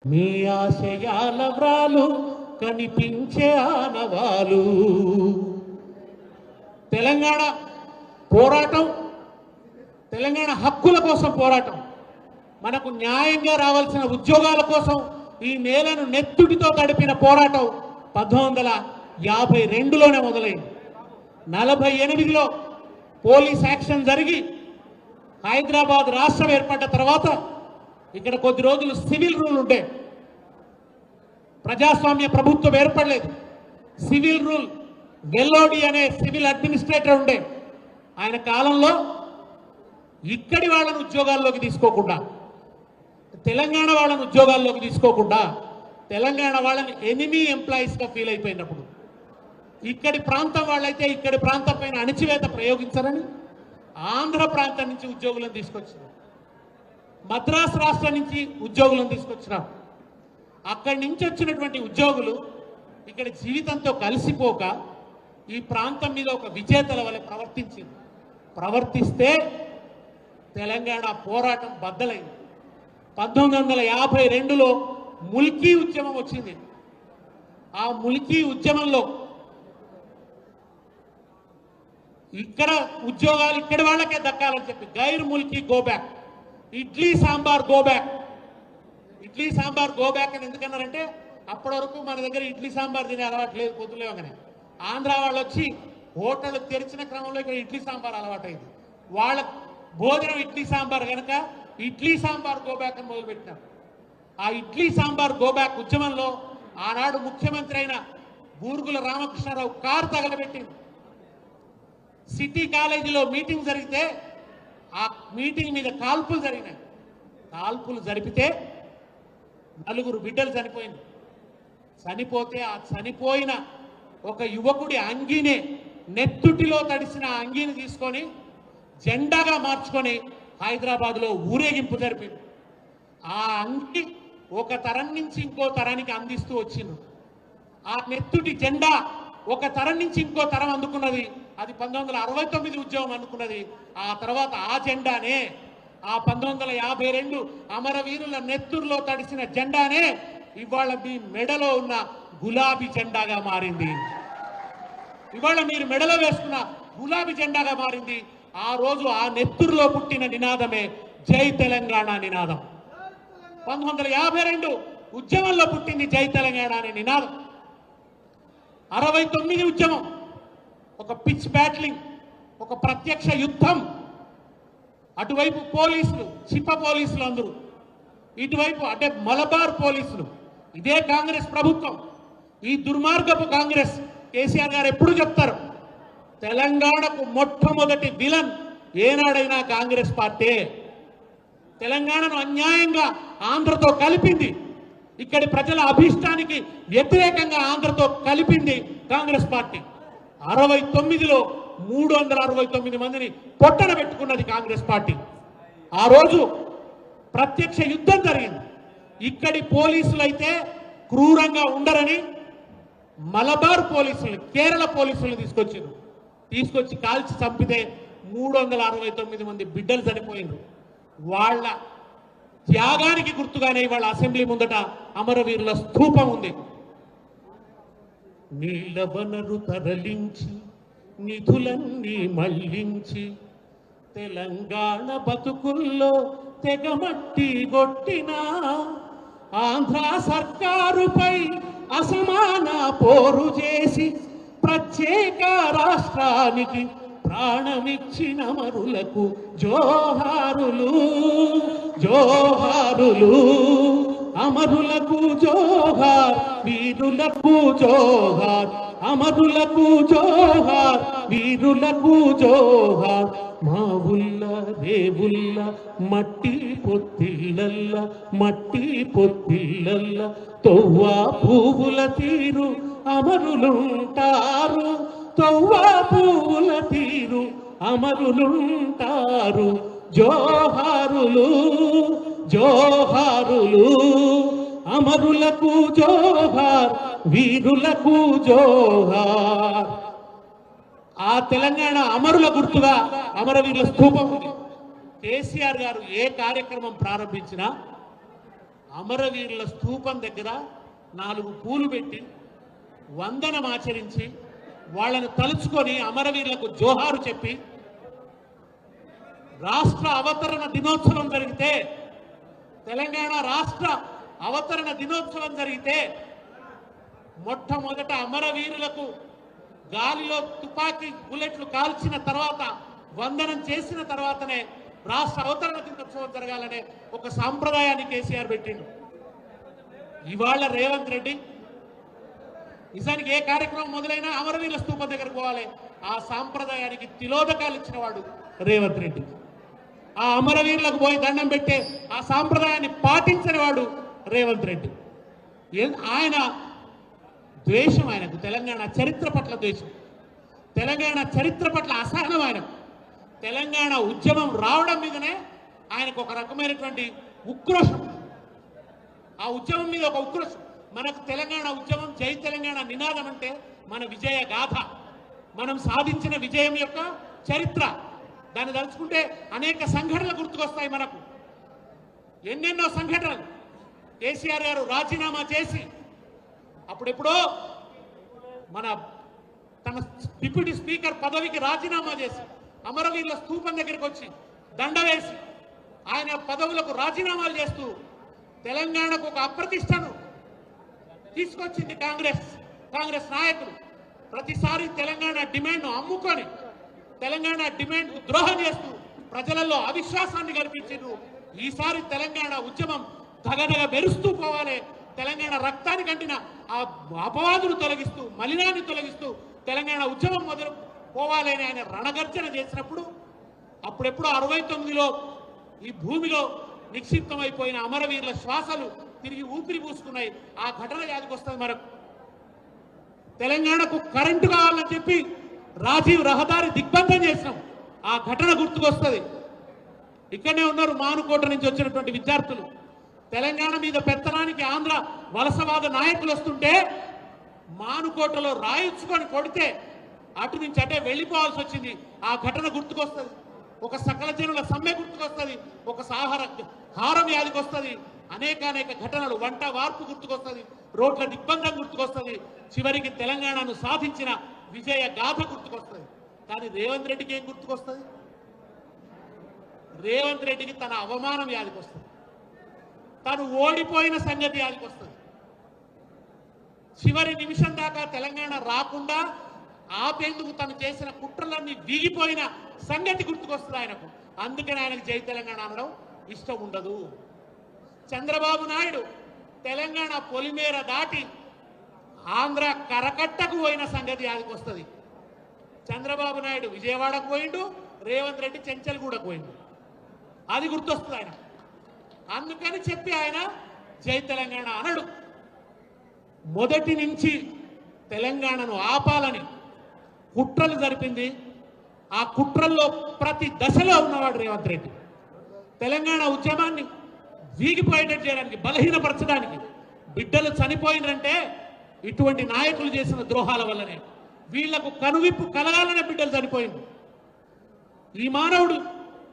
మీ ఆశయాల వ్రాలు కనిపించే ఆనవాలు. తెలంగాణ పోరాటం, తెలంగాణ హక్కుల కోసం పోరాటం, మనకు న్యాయంగా రావాల్సిన ఉద్యోగాల కోసం ఈ నేలను నెత్తుటితో తడిపిన పోరాటం 1952లోనే మొదలైంది. 48లో పోలీస్ యాక్షన్ జరిగి హైదరాబాద్ రాష్ట్రం ఏర్పడ్డ తర్వాత ఇక్కడ కొద్ది రోజులు సివిల్ రూల్ ఉండే, ప్రజాస్వామ్య ప్రభుత్వం ఏర్పడలేదు. సివిల్ రూల్ వెల్లోడి అనే సివిల్ అడ్మినిస్ట్రేటర్ ఉండే. ఆయన కాలంలో ఇక్కడి వాళ్ళను ఉద్యోగాల్లోకి తీసుకోకుండా, తెలంగాణ వాళ్ళని ఉద్యోగాల్లోకి తీసుకోకుండా తెలంగాణ వాళ్ళని ఎనిమీ ఎంప్లాయీస్గా ఫీల్ అయిపోయినప్పుడు ఇక్కడి ప్రాంతం వాళ్ళైతే ఇక్కడి ప్రాంతం పైన అణచివేత ప్రయోగించారని ఆంధ్ర ప్రాంతం నుంచి ఉద్యోగులను తీసుకొచ్చినాం, మద్రాసు రాష్ట్రం నుంచి ఉద్యోగులను తీసుకొచ్చినాం. అక్కడి నుంచి వచ్చినటువంటి ఉద్యోగులు ఇక్కడ జీవితంతో కలిసిపోక ఈ ప్రాంతం మీద ఒక విజేతల వలె ప్రవర్తిస్తే తెలంగాణ పోరాటం బద్దలైంది. 1952లో ముల్కీ ఉద్యమం వచ్చింది. ఆ ముల్కీ ఉద్యమంలో ఇక్కడ ఉద్యోగాలు ఇక్కడి వాళ్ళకే దక్కాలని చెప్పి గైర్ ముల్కీ go back, idli sambar go back. Idli sambar go back అని ఎందుకన్నారంటే అప్పటి వరకు మన దగ్గర ఇడ్లీ సాంబార్ తినే అలవాటు లేదు, పొద్దులేవగానే. ఆంధ్ర వాళ్ళు వచ్చి హోటల్ తెరిచిన క్రమంలో ఇక్కడ ఇడ్లీ సాంబార్ అలవాటైంది. వాళ్ళ భోజనం ఇడ్లీ సాంబార్ కనుక ఇడ్లీ సాంబార్ గో బ్యాక్ అని మొదలుపెట్టినారు. ఆ ఇడ్లీ సాంబార్ గో బ్యాక్ ఉద్యమంలో ఆనాడు ముఖ్యమంత్రి అయిన బూరుగుల రామకృష్ణారావు కారు తగలబెట్టింది. సిటీ కాలేజీలో మీటింగ్ జరిగితే ఆ మీటింగ్ మీద కాల్పులు జరిగినాయి. కాల్పులు జరిపితే 4 బిడ్డలు చనిపోయింది. చనిపోతే ఆ చనిపోయిన ఒక యువకుడి అంగీనే, నెత్తుటిలో తడిసిన అంగీని తీసుకొని జెండాగా మార్చుకొని హైదరాబాద్లో ఊరేగింపు జరిపింది. ఆ అంగి ఒక తరం నుంచి ఇంకో తరానికి అందిస్తూ వచ్చింది. ఆ నెత్తుటి జెండా ఒక తరం నుంచి ఇంకో తరం అందుకున్నది. అది 1969 ఉద్యమం అనుకున్నది. ఆ తర్వాత ఆ జెండానే, ఆ 1952 అమరవీరుల నెత్తురులో తడిసిన జెండానే ఇవాళ మీ మెడలో ఉన్న గులాబీ జెండాగా మారింది. ఇవాళ మీరు మెడలో వేసుకున్న గులాబీ జెండాగా మారింది. ఆ రోజు ఆ నెత్తురులో పుట్టిన నినాదమే జై తెలంగాణ నినాదం. 1952 ఉద్యమంలో పుట్టింది జై తెలంగాణ అనే నినాదం. 69 ఉద్యమం ఒక పిచ్ బ్యాట్లింగ్, ఒక ప్రత్యక్ష యుద్ధం. అటువైపు పోలీసులు, చిప్ప పోలీసులు అందరూ, ఇటువైపు అంటే మలబార్ పోలీసులు. ఇదే కాంగ్రెస్ ప్రభుత్వం, ఈ దుర్మార్గపు కాంగ్రెస్. కేసీఆర్ గారు ఎప్పుడు చెప్తారు, తెలంగాణకు మొట్టమొదటి విలన్ ఏనాడైనా కాంగ్రెస్ పార్టీ. తెలంగాణను అన్యాయంగా ఆంధ్రతో కలిపింది, ఇక్కడి ప్రజల అభిష్టానికి వ్యతిరేకంగా ఆంధ్రతో కలిపింది కాంగ్రెస్ పార్టీ. 69లో 369 మందిని పొట్టన పెట్టుకున్నది కాంగ్రెస్ పార్టీ. ఆ రోజు ప్రత్యక్ష యుద్ధం జరిగింది. ఇక్కడి పోలీసులు అయితే క్రూరంగా ఉండరని మలబార్ పోలీసులు, కేరళ పోలీసులు తీసుకొచ్చి కాల్చి చంపితే 369 మంది బిడ్డలు చనిపోయినారు. వాళ్ళ త్యాగానికి గుర్తుగానే వాళ్ళ అసెంబ్లీ ముందట అమరవీరుల స్థూపం ఉంది. నీళ్ల వనరు తరలించి నిధులన్నీ మళ్లించి తెలంగాణ బతుకుల్లో తెగమట్టి కొట్టిన ఆంధ్ర సర్కారుపై అసమాన పోరు చేసి ప్రత్యేక రాష్ట్రానికి ప్రాణమిచ్చిన అమరులకు జోహారులు, జోహారులు. అమరులకు జోహార్, వీరులకు జోహార్. అమరులకు జోహార్, వీరులకు జోహార్. మా ఊళ్ళ రేవుల్ల మట్టి పొత్తిళ్ళల్ల, మట్టి పొత్తిళ్ళల్ల తొవ్వా పువ్వుల తీరు అమరులుంటారు. తొవ్వా పువ్వుల తీరు అమరులుంటారు. జోహారులు, జోహారులు. అమరులకు జోహార్, వీరులకు జోహార్. ఆ తెలంగాణ అమరుల గుర్తుగా అమరవీరుల స్థూపం ఉంది. కేసీఆర్ గారు ఏ కార్యక్రమం ప్రారంభించినా అమరవీరుల స్థూపం దగ్గర 4 పూలు పెట్టి వందనం ఆచరించి వాళ్ళను తలుచుకొని అమరవీరులకు జోహారు చెప్పి రాష్ట్ర అవతరణ దినోత్సవం జరిగితే, తెలంగాణ రాష్ట్ర అవతరణ దినోత్సవం జరిగితే మొట్టమొదట అమరవీరులకు గాలిలో తుపాకీ బుల్లెట్లు కాల్చిన తర్వాత వందనం చేసిన తర్వాతనే రాష్ట్ర అవతరణ దినోత్సవం జరగాలనే ఒక సాంప్రదాయాన్ని కేసీఆర్ పెట్టిండు. ఇవాళ రేవంత్ రెడ్డి నిజానికి ఏ కార్యక్రమం మొదలైనా అమరవీరుల స్థూపం దగ్గరకు పోవాలి. ఆ సాంప్రదాయానికి తిలోదకాలు ఇచ్చిన వాడు రేవంత్ రెడ్డి. ఆ అమరవీరులకు పోయి దండం పెట్టే ఆ సాంప్రదాయాన్ని పాటించని వాడు రేవంత్ రెడ్డి. ఆయన ద్వేషం, ఆయనకు తెలంగాణ చరిత్ర పట్ల ద్వేషం, తెలంగాణ చరిత్ర పట్ల అసహనం, ఆయనకు తెలంగాణ ఉద్యమం రావడం మీదనే ఆయనకు ఒక రకమైనటువంటి ఉక్రోషం. ఆ ఉద్యమం మీద ఒక ఉక్రోషం. మనకు తెలంగాణ ఉద్యమం, జై తెలంగాణ నినాదం అంటే మన విజయ గాథ, మనం సాధించిన విజయం యొక్క చరిత్ర. దాన్ని తలుచుకుంటే అనేక సంఘటనలు గుర్తుకొస్తాయి మనకు. ఎన్నెన్నో సంఘటనలు. కేసీఆర్ గారు రాజీనామా చేసి అప్పుడెప్పుడో తన డిప్యూటీ స్పీకర్ పదవికి రాజీనామా చేసి అమరవీరుల స్థూపం దగ్గరికి వచ్చి దండ వేసి ఆయన పదవులకు రాజీనామాలు చేస్తూ తెలంగాణకు ఒక అప్రతిష్టను తీసుకొచ్చింది కాంగ్రెస్ నాయకులు. ప్రతిసారి తెలంగాణ డిమాండ్ను అమ్ముకొని తెలంగాణ డిమాండ్ ద్రోహం చేస్తూ ప్రజలలో అవిశ్వాసాన్ని కల్పించారు. ఈసారి తెలంగాణ ఉద్యమం తగదగ మెరుస్తూ పోవాలి, తెలంగాణ రక్తానికి అంటిన ఆ అపవాదులు తొలగిస్తూ, మలినాన్ని తొలగిస్తూ తెలంగాణ ఉద్యమం మొదలు పోవాలి అని ఆయన రణగర్జన చేసినప్పుడు, అప్పుడెప్పుడు 69లో ఈ భూమిలో నిక్షిప్తమైపోయిన అమరవీరుల శ్వాసలు తిరిగి ఊపిరి పూసుకున్నాయి. ఆ ఘటన యాదకొస్తుంది మనకు. తెలంగాణకు కరెంటు కావాలని చెప్పి రాజీవ్ రహదారి దిగ్బంధం చేసినాం, ఆ ఘటన గుర్తుకొస్తుంది. ఇక్కడనే ఉన్నారు మానుకోట నుంచి వచ్చినటువంటి విద్యార్థులు. తెలంగాణ మీద పెత్తనానికి ఆంధ్ర వలసవాద నాయకులు వస్తుంటే మానుకోటలో రాయించుకొని కొడితే అటు నుంచి అటే వెళ్ళిపోవాల్సి వచ్చింది. ఆ ఘటన గుర్తుకొస్తుంది. ఒక సకల జనుల సమ్మె గుర్తుకొస్తుంది, ఒక హారం వ్యాధికొస్తుంది, అనేక ఘటనలు, వంట వార్పు గుర్తుకొస్తుంది, రోడ్ల దిగ్బంధం గుర్తుకొస్తుంది, చివరికి తెలంగాణను సాధించిన విజయ గాథ గుర్తుకొస్తుంది. కానీ రేవంత్ రెడ్డికి ఏం గుర్తుకొస్తుంది? రేవంత్ రెడ్డికి తన అవమానం వ్యాధికొస్తుంది, తను ఓడిపోయిన సంగతి వ్యాధికొస్తుంది. చివరి నిమిషం దాకా తెలంగాణ రాకుండా ఆపేందుకు తను చేసిన కుట్రలన్నీ వీగిపోయిన సంగతి గుర్తుకొస్తుంది ఆయనకు. అందుకని ఆయనకు జై తెలంగాణ అనడం ఇష్టం ఉండదు. చంద్రబాబు నాయుడు తెలంగాణ పొలిమేర దాటి ఆంధ్ర కరకట్టకు పోయిన సంగతి యాదికొస్తుంది. చంద్రబాబు నాయుడు విజయవాడకు పోయిండు, రేవంత్ రెడ్డి చెంచల్గూడకు పోయిండు. అది గుర్తొస్తుంది ఆయన. అందుకని చెప్పి ఆయన జై తెలంగాణ అనడు. మొదటి నుంచి తెలంగాణను ఆపాలని కుట్రలు జరిపింది. ఆ కుట్రల్లో ప్రతి దశలో ఉన్నవాడు రేవంత్ రెడ్డి. తెలంగాణ ఉద్యమాన్ని వీగిపోయేటట్టు చేయడానికి, బలహీనపరచడానికి. బిడ్డలు చనిపోయినంటే ఇటువంటి నాయకులు చేసిన ద్రోహాల వల్లనే. వీళ్లకు కనువిప్పు కలగాలనే బిడ్డలు చనిపోయింది. ఈ మానవుడు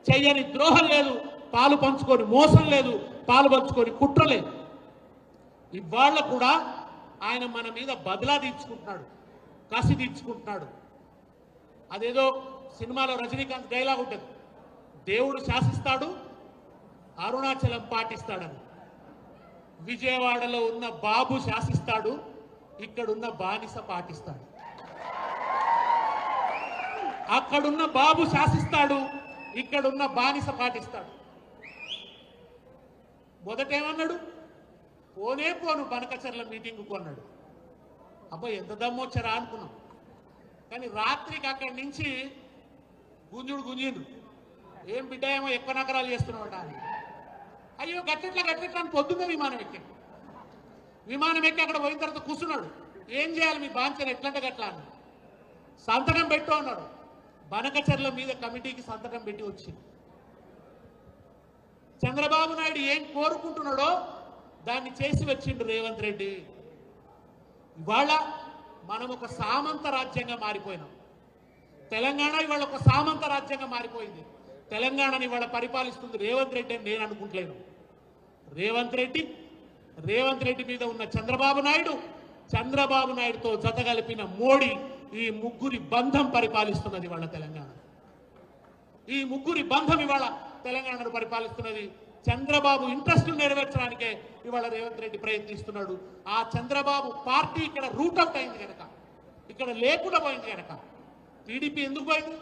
చెయ్యని ద్రోహం లేదు, పాలు పంచుకొని మోసం లేదు, పాలు పంచుకొని కుట్ర లేదు. ఇవాళ కూడా ఆయన మన మీద బదిలా తీర్చుకుంటున్నాడు, కసి తీర్చుకుంటున్నాడు. అదేదో సినిమాలో రజనీకాంత్ డైలాగ్ ఉంటుంది, దేవుడు శాసిస్తాడు, అరుణాచలం పాటిస్తాడని. విజయవాడలో ఉన్న బాబు శాసిస్తాడు, ఇక్కడున్న బానిస పాటిస్తాడు. అక్కడున్న బాబు శాసిస్తాడు, ఇక్కడున్న బానిస పాటిస్తాడు. మొదటేమన్నాడు? పోనే పోను బనకచర్ల మీటింగ్కు అన్నాడు. అబ్బా ఎంత దమ్మొచ్చారా అనుకున్నాం. కానీ రాత్రికి అక్కడి నుంచి గుంజిండు. ఏం బిడ్డ ఏమో ఎక్కువ నగరాలు చేస్తున్నావట అని. అయ్యో గట్టెట్లా అని పొద్దున్న విమానం ఎక్కి అక్కడ పోయిన తర్వాత కూర్చున్నాడు. ఏం చేయాలి మీ బాంచను ఎట్లంటే గట్లా అని. సంతకం పెట్టు అన్నాడు. బనకచర్ల మీద కమిటీకి సంతకం పెట్టి వచ్చింది. చంద్రబాబు నాయుడు ఏం కోరుకుంటున్నాడో దాన్ని చేసి వచ్చిండు రేవంత్ రెడ్డి. ఇవాళ మనం ఒక సామంత రాజ్యంగా మారిపోయినాం. తెలంగాణ ఇవాళ ఒక సామంత రాజ్యంగా మారిపోయింది. తెలంగాణని ఇవాళ పరిపాలిస్తుంది రేవంత్ రెడ్డి అని నేను అనుకుంటలేను. రేవంత్ రెడ్డి రేవంత్ రెడ్డి మీద ఉన్న చంద్రబాబు నాయుడుతో జతగలిపిన మోడీ, ఈ ముగ్గురి బంధం పరిపాలిస్తున్నది వాళ్ళ తెలంగాణ. ఈ ముగ్గురి బంధం ఇవాళ తెలంగాణను పరిపాలిస్తున్నది. చంద్రబాబు ఇంట్రెస్ట్ నెరవేర్చడానికే ఇవాళ రేవంత్ రెడ్డి ప్రయత్నిస్తున్నాడు. ఆ చంద్రబాబు పార్టీ ఇక్కడ రూట్ అవుట్ అయింది కనుక, ఇక్కడ లేకుండా పోయింది కనుక టీడీపీ ఎందుకు పోయింది?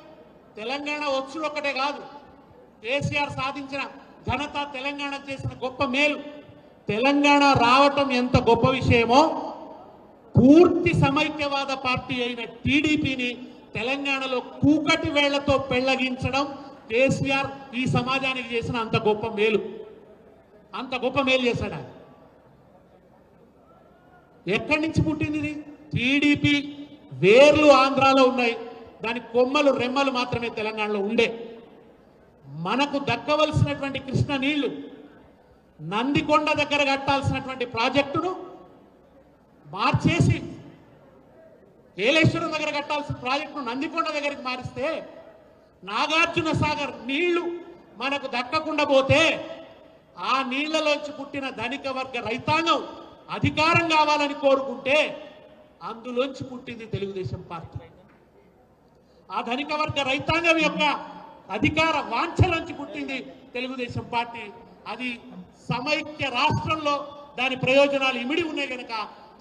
తెలంగాణ వచ్చుడు ఒక్కటే కాదు, కేసీఆర్ సాధించిన ఘనత, తెలంగాణ చేసిన గొప్ప మేలు, తెలంగాణ రావటం ఎంత గొప్ప విషయమో పూర్తి సమైక్యవాద పార్టీ అయిన టీడీపీని తెలంగాణలో కూకటి వేళ్లతో పెళ్లగించడం కేసీఆర్ ఈ సమాజానికి చేసిన అంత గొప్ప మేలు. అంత గొప్ప మేలు చేశాడు ఆయన. ఎక్కడి నుంచి పుట్టింది ఇది? టీడీపీ వేర్లు ఆంధ్రాలో ఉన్నాయి, దాని కొమ్మలు రెమ్మలు మాత్రమే తెలంగాణలో ఉండే. మనకు దక్కవలసినటువంటి కృష్ణ నీళ్లు, నందికొండ దగ్గర కట్టాల్సినటువంటి ప్రాజెక్టును మార్చేసి ఏలేశ్వరం దగ్గర కట్టాల్సిన ప్రాజెక్టును నందికొండ దగ్గరికి మారిస్తే నాగార్జున సాగర్ నీళ్లు మనకు దక్కకుండా పోతే ఆ నీళ్లలోంచి పుట్టిన ధనిక వర్గ రైతాంగం అధికారం కావాలని కోరుకుంటే అందులోంచి పుట్టింది తెలుగుదేశం పార్టీ. ఆ ధనిక వర్గ రైతాంగం యొక్క అధికార వాంఛలోంచి పుట్టింది తెలుగుదేశం పార్టీ. అది సమైక్య రాష్ట్రంలో దాని ప్రయోజనాలు ఇమిడి ఉన్నాయి కనుక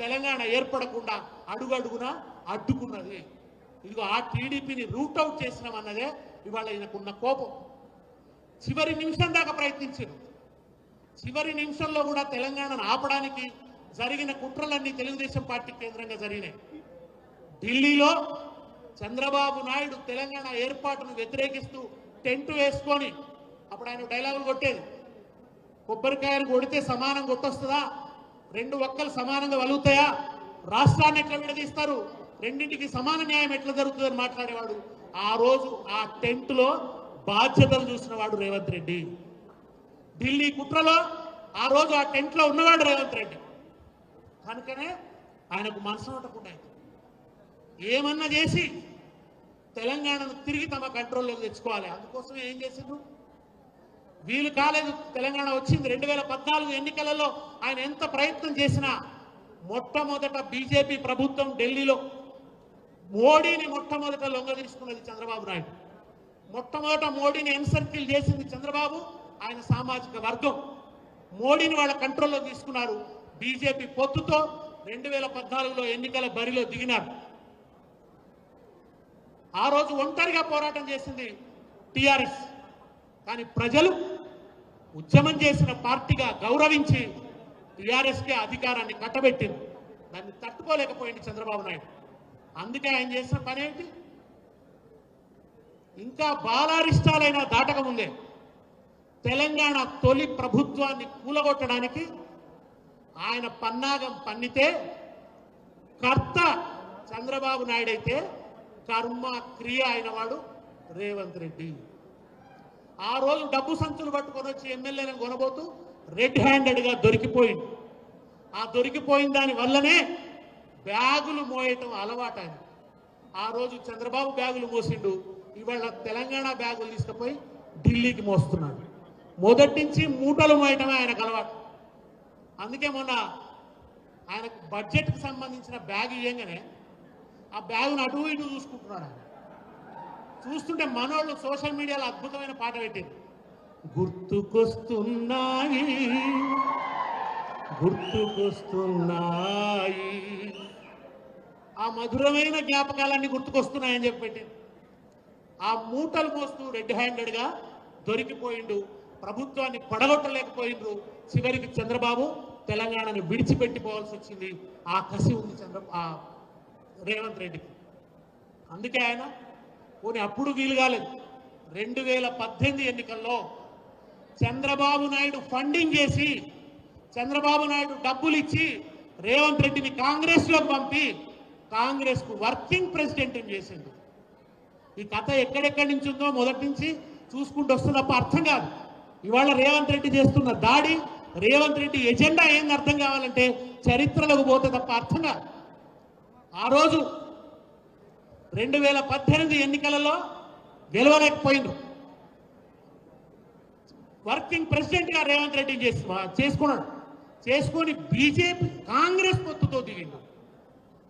తెలంగాణ ఏర్పడకుండా అడుగడుగునా అడ్డుకున్నది. ఇదిగో ఆ టీడీపీని రూట్ అవుట్ చేసినామన్నదే ఇవాళ ఈయనకున్న కోపం. చివరి నిమిషం దాకా ప్రయత్నించారు. చివరి నిమిషంలో కూడా తెలంగాణను ఆపడానికి జరిగిన కుట్రలన్నీ తెలుగుదేశం పార్టీ కేంద్రంగా జరిగినాయి. ఢిల్లీలో చంద్రబాబు నాయుడు తెలంగాణ ఏర్పాటును వ్యతిరేకిస్తూ టెంట్ వేసుకొని, అప్పుడు ఆయన డైలాగులు కొట్టేది, కొబ్బరికాయను కొడితే సమానం కొట్టొస్తుందా, రెండు ఒక్కలు సమానంగా వలుగుతాయా, రాష్ట్రాన్ని ఎట్లా విడదీస్తారు, రెండింటికి సమాన న్యాయం ఎట్లా జరుగుతుందని మాట్లాడేవాడు. ఆ రోజు ఆ టెంట్లో బాధ్యతలు చూసిన వాడు రేవంత్ రెడ్డి. ఢిల్లీ కుట్రలో ఆ రోజు ఆ టెంట్లో ఉన్నవాడు రేవంత్ రెడ్డి. కనుకనే ఆయనకు మనసు ఉండకుండా ఏమన్నా చేసి తెలంగాణను తిరిగి తమ కంట్రోల్లోకి తెచ్చుకోవాలి. అందుకోసం ఏం చేసిండ్రు? వీలు కాలేదు. తెలంగాణ వచ్చింది 2014 ఎన్నికలలో ఆయన ఎంత ప్రయత్నం చేసినా మొట్టమొదట బీజేపీ ప్రభుత్వం ఢిల్లీలో మోడీని మొట్టమొదట లొంగ తీసుకున్నది చంద్రబాబు నాయుడు. మొట్టమొదట మోడీని ఎన్సర్కిల్ చేసింది చంద్రబాబు, ఆయన సామాజిక వర్గం. మోడీని వాళ్ళ కంట్రోల్లో తీసుకున్నారు. బీజేపీ పొత్తుతో 2014లో ఎన్నికల బరిలో దిగినారు. ఆ రోజు ఒంటరిగా పోరాటం చేసింది టీఆర్ఎస్. కానీ ప్రజలు ఉద్యమం చేసిన పార్టీగా గౌరవించి టీఆర్ఎస్కే అధికారాన్ని కట్టబెట్టింది. దాన్ని తట్టుకోలేకపోయింది చంద్రబాబు నాయుడు. అందుకే ఆయన చేసిన పని ఏంటి? ఇంకా బాలారిష్టాలైన దాటకముందే తెలంగాణ తొలి ప్రభుత్వాన్ని కూలగొట్టడానికి ఆయన పన్నాగం పన్నితే కర్త చంద్రబాబు నాయుడు అయితే కర్మ క్రియ అయిన వాడు రేవంత్ రెడ్డి. ఆ రోజు డబ్బు సంచులు పట్టుకొని వచ్చి ఎమ్మెల్యేలను కొనబోతూ రెడ్ హ్యాండెడ్గా దొరికిపోయింది. ఆ దొరికిపోయిన దాని వల్లనే బ్యాగులు మోయటం అలవాటు ఆయన. ఆ రోజు చంద్రబాబు బ్యాగులు మోసిండు, ఇవాళ తెలంగాణ బ్యాగులు తీసుకుపోయి ఢిల్లీకి మోస్తున్నాడు. మొదటి నుంచి మూటలు మోయటమే ఆయనకు అలవాటు. అందుకే మొన్న ఆయనకు బడ్జెట్కి సంబంధించిన బ్యాగ్ ఇవ్వగానే ఆ బ్యాగును అటు ఇటు చూసుకుంటున్నాడు ఆయన. చూస్తుంటే మనోళ్ళు సోషల్ మీడియాలో అద్భుతమైన పాట పెట్టింది, గుర్తుకొస్తున్నాయి గుర్తుకొస్తున్నాయి, ఆ మధురమైన జ్ఞాపకాలన్నీ గుర్తుకొస్తున్నాయని చెప్పి పెట్టింది. ఆ మూటలు మోస్తూ రెడ్ హ్యాండెడ్గా దొరికిపోయిండు. ప్రభుత్వాన్ని పడగొట్టలేకపోయిండ్రు. చివరికి చంద్రబాబు తెలంగాణను విడిచిపెట్టిపోవాల్సి వచ్చింది. ఆ కసి ఉంది రేవంత్ రెడ్డికి. అందుకే ఆయన పోనీ అప్పుడు వీలు కాలేదు. 2018 ఎన్నికల్లో చంద్రబాబు నాయుడు ఫండింగ్ చేసి, చంద్రబాబు నాయుడు డబ్బులు ఇచ్చి రేవంత్ రెడ్డిని కాంగ్రెస్లోకి పంపి కాంగ్రెస్కు వర్కింగ్ ప్రెసిడెంట్ చేసిండు. ఈ కథ ఎక్కడెక్కడి నుంచి ఉందో మొదటి నుంచి చూసుకుంటూ వస్తున్నప్ప అర్థం కాదు. ఇవాళ రేవంత్ రెడ్డి చేస్తున్న దాడి, రేవంత్ రెడ్డి ఎజెండా ఏంది అర్థం కావాలంటే చరిత్రలోకి పోతే తప్ప అర్థం కాదు. ఆ రోజు 2018 ఎన్నికలలో గెలవలేకపోయిండ్రు. వర్కింగ్ ప్రెసిడెంట్గా రేవంత్ రెడ్డి చేసుకున్నాడు. చేసుకొని బీజేపీ కాంగ్రెస్ పొత్తుతో దిగిండు.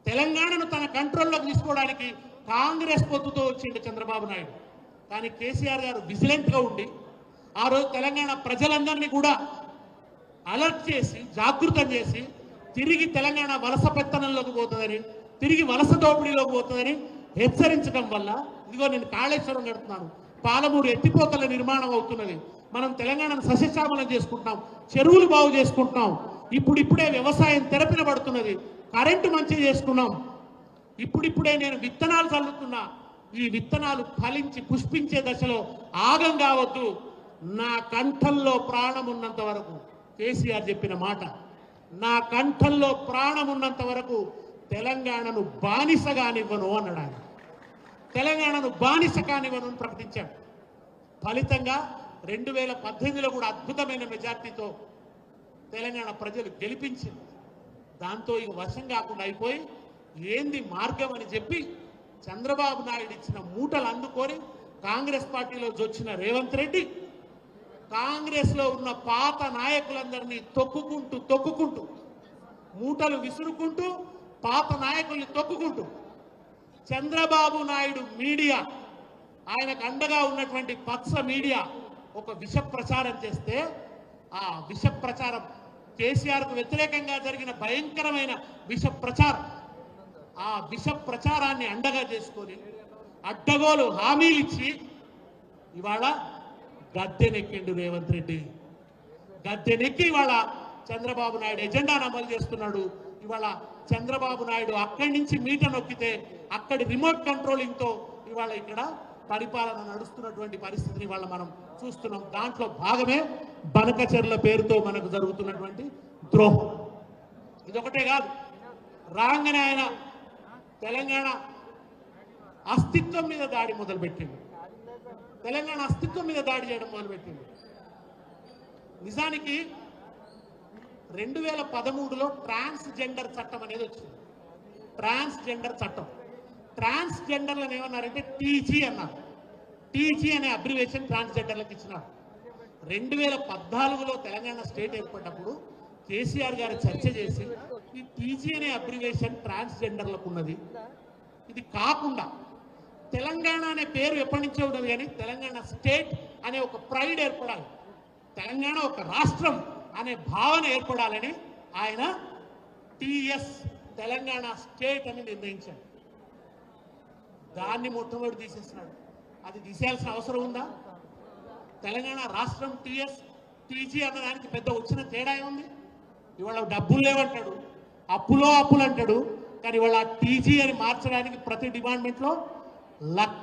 తెలంగాణను తన కంట్రోల్లోకి తీసుకోవడానికి కాంగ్రెస్ పొత్తుతో వచ్చిండు చంద్రబాబు నాయుడు. కానీ కేసీఆర్ గారు విజిలెంట్గా ఉండి ఆ రోజు తెలంగాణ ప్రజలందరినీ కూడా అలర్ట్ చేసి జాగృతం చేసి తిరిగి తెలంగాణ వలస పెత్తనంలోకి పోతుందని, తిరిగి వలస దోపిడీలోకి పోతుందని హెచ్చరించడం వల్ల ఇదిగో నేను కాళేశ్వరం కడుతున్నాను, పాలమూరు ఎత్తిపోతల నిర్మాణం అవుతున్నది, మనం తెలంగాణను సస్యశ్యామలం చేసుకుంటున్నాం, చెరువులు బాగు చేసుకుంటున్నాం, ఇప్పుడిప్పుడే వ్యవసాయం తెరపిన పడుతున్నది, కరెంటు మంచి చేసుకున్నాం, ఇప్పుడిప్పుడే నేను విత్తనాలు చల్లుతున్నా, ఈ విత్తనాలు ఫలించి పుష్పించే దశలో ఆగం కావద్దు, నా కంఠంలో ప్రాణం ఉన్నంత వరకు, కేసీఆర్ చెప్పిన మాట, నా కంఠంలో ప్రాణం ఉన్నంత వరకు తెలంగాణను బానిస కానివ్వను అన్నాడు ఆయన. తెలంగాణను బానిస కానివ్వను అని ప్రకటించాడు. ఫలితంగా 2018లో కూడా అద్భుతమైన మెజార్టీతో తెలంగాణ ప్రజలు గెలిపించింది. దాంతో ఇక వశం కాకుండా అయిపోయి ఏంది మార్గం అని చెప్పి చంద్రబాబు నాయుడు ఇచ్చిన మూటలు అందుకొని కాంగ్రెస్ పార్టీలో జొచ్చిన రేవంత్ రెడ్డి కాంగ్రెస్లో ఉన్న పాత నాయకులందరినీ తొక్కుకుంటూ మూటలు విసురుకుంటూ పాత నాయకుల్ని తొక్కుకుంటూ చంద్రబాబు నాయుడు మీడియా, ఆయనకు అండగా ఉన్నటువంటి పచ్చ మీడియా ఒక విష ప్రచారం చేస్తే ఆ విష ప్రచారం కేసీఆర్కు వ్యతిరేకంగా జరిగిన భయంకరమైన విష ప్రచారం, ఆ విష ప్రచారాన్ని అండగా చేసుకొని అడ్డగోలు హామీలు ఇచ్చి ఇవాళ గద్దెనెక్కిండు రేవంత్ రెడ్డి. గద్దెనెక్కి ఇవాళ చంద్రబాబు నాయుడు ఎజెండాను అమలు చేస్తున్నాడు. ఇవాళ చంద్రబాబు నాయుడు అక్కడి నుంచి మీట నొక్కితే అక్కడి రిమోట్ కంట్రోలింగ్తో ఇవాళ ఇక్కడ పరిపాలన నడుస్తున్నటువంటి పరిస్థితిని ఇవాళ మనం చూస్తున్నాం. దాంట్లో భాగమే బనకచెర్ల పేరుతో మనకు జరుగుతున్నటువంటి ద్రోహం. ఇదొకటే కాదు, రాగానే ఆయన తెలంగాణ అస్తిత్వం మీద దాడి మొదలుపెట్టిండు. తెలంగాణ అస్తిత్వం మీద దాడి చేయడం మొదలుపెట్టిండు. నిజానికి 2013లో ట్రాన్స్జెండర్ చట్టం అనేది వచ్చింది. ట్రాన్స్జెండర్ చట్టం, ట్రాన్స్జెండర్లను ఏమన్నారంటే టీజీ అన్నారు. టీజీ అనే అబ్రివేషన్ ట్రాన్స్జెండర్లకు ఇచ్చినారు. 2014లో తెలంగాణ స్టేట్ ఏర్పడినప్పుడు కేసీఆర్ గారు చర్చ చేసి ఈ టీజీ అనే అబ్రివేషన్ ట్రాన్స్జెండర్లకు ఉన్నది, ఇది కాకుండా తెలంగాణ అనే పేరు ఎప్పటి నుంచో ఉన్నది కానీ తెలంగాణ స్టేట్ అనే ఒక ప్రైడ్ ఏర్పడాలి, తెలంగాణ ఒక రాష్ట్రం అనే భావన ఏర్పడాలని ఆయన టీఎస్ తెలంగాణ స్టేట్ అని నిర్ణయించాడు. దాన్ని మొట్టమొదటి తీసేస్తున్నాడు. అది తీసేయాల్సిన అవసరం ఉందా? తెలంగాణ రాష్ట్రం టీఎస్ టీజీ అన్నదానికి పెద్ద వచ్చిన తేడా ఏముంది? ఇవాళ డబ్బులు లేవంటాడు, అప్పులు అంటాడు, కానీ ఇవాళ టీజీ అని మార్చడానికి ప్రతి డిపార్ట్మెంట్లో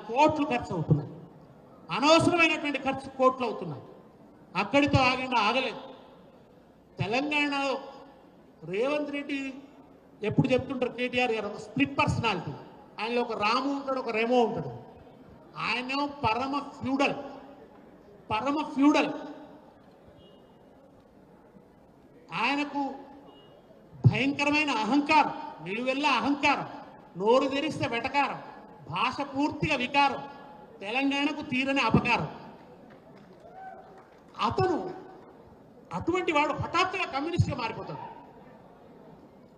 కోట్లు ఖర్చు అవుతున్నాయి. అనవసరమైనటువంటి ఖర్చు కోట్లు అవుతున్నాయి. అక్కడితో ఆగలేదు. తెలంగాణలో రేవంత్ రెడ్డి ఎప్పుడు చెప్తుంటారు కేటీఆర్ గారు, ఒక స్ప్లిట్ పర్సనాలిటీ. ఆయనలో ఒక రాము ఉంటాడు, ఒక రెమో ఉంటాడు. ఆయన పరమ ఫ్యూడల్. ఆయనకు భయంకరమైన అహంకారం, నిలువెల్ల అహంకారం, నోరు తెరిస్తే వెటకారం, భాష పూర్తిగా వికారం, తెలంగాణకు తీరని అపకారం. అటువంటి వాడు హఠాత్తుగా కమ్యూనిస్ట్గా మారిపోతాడు.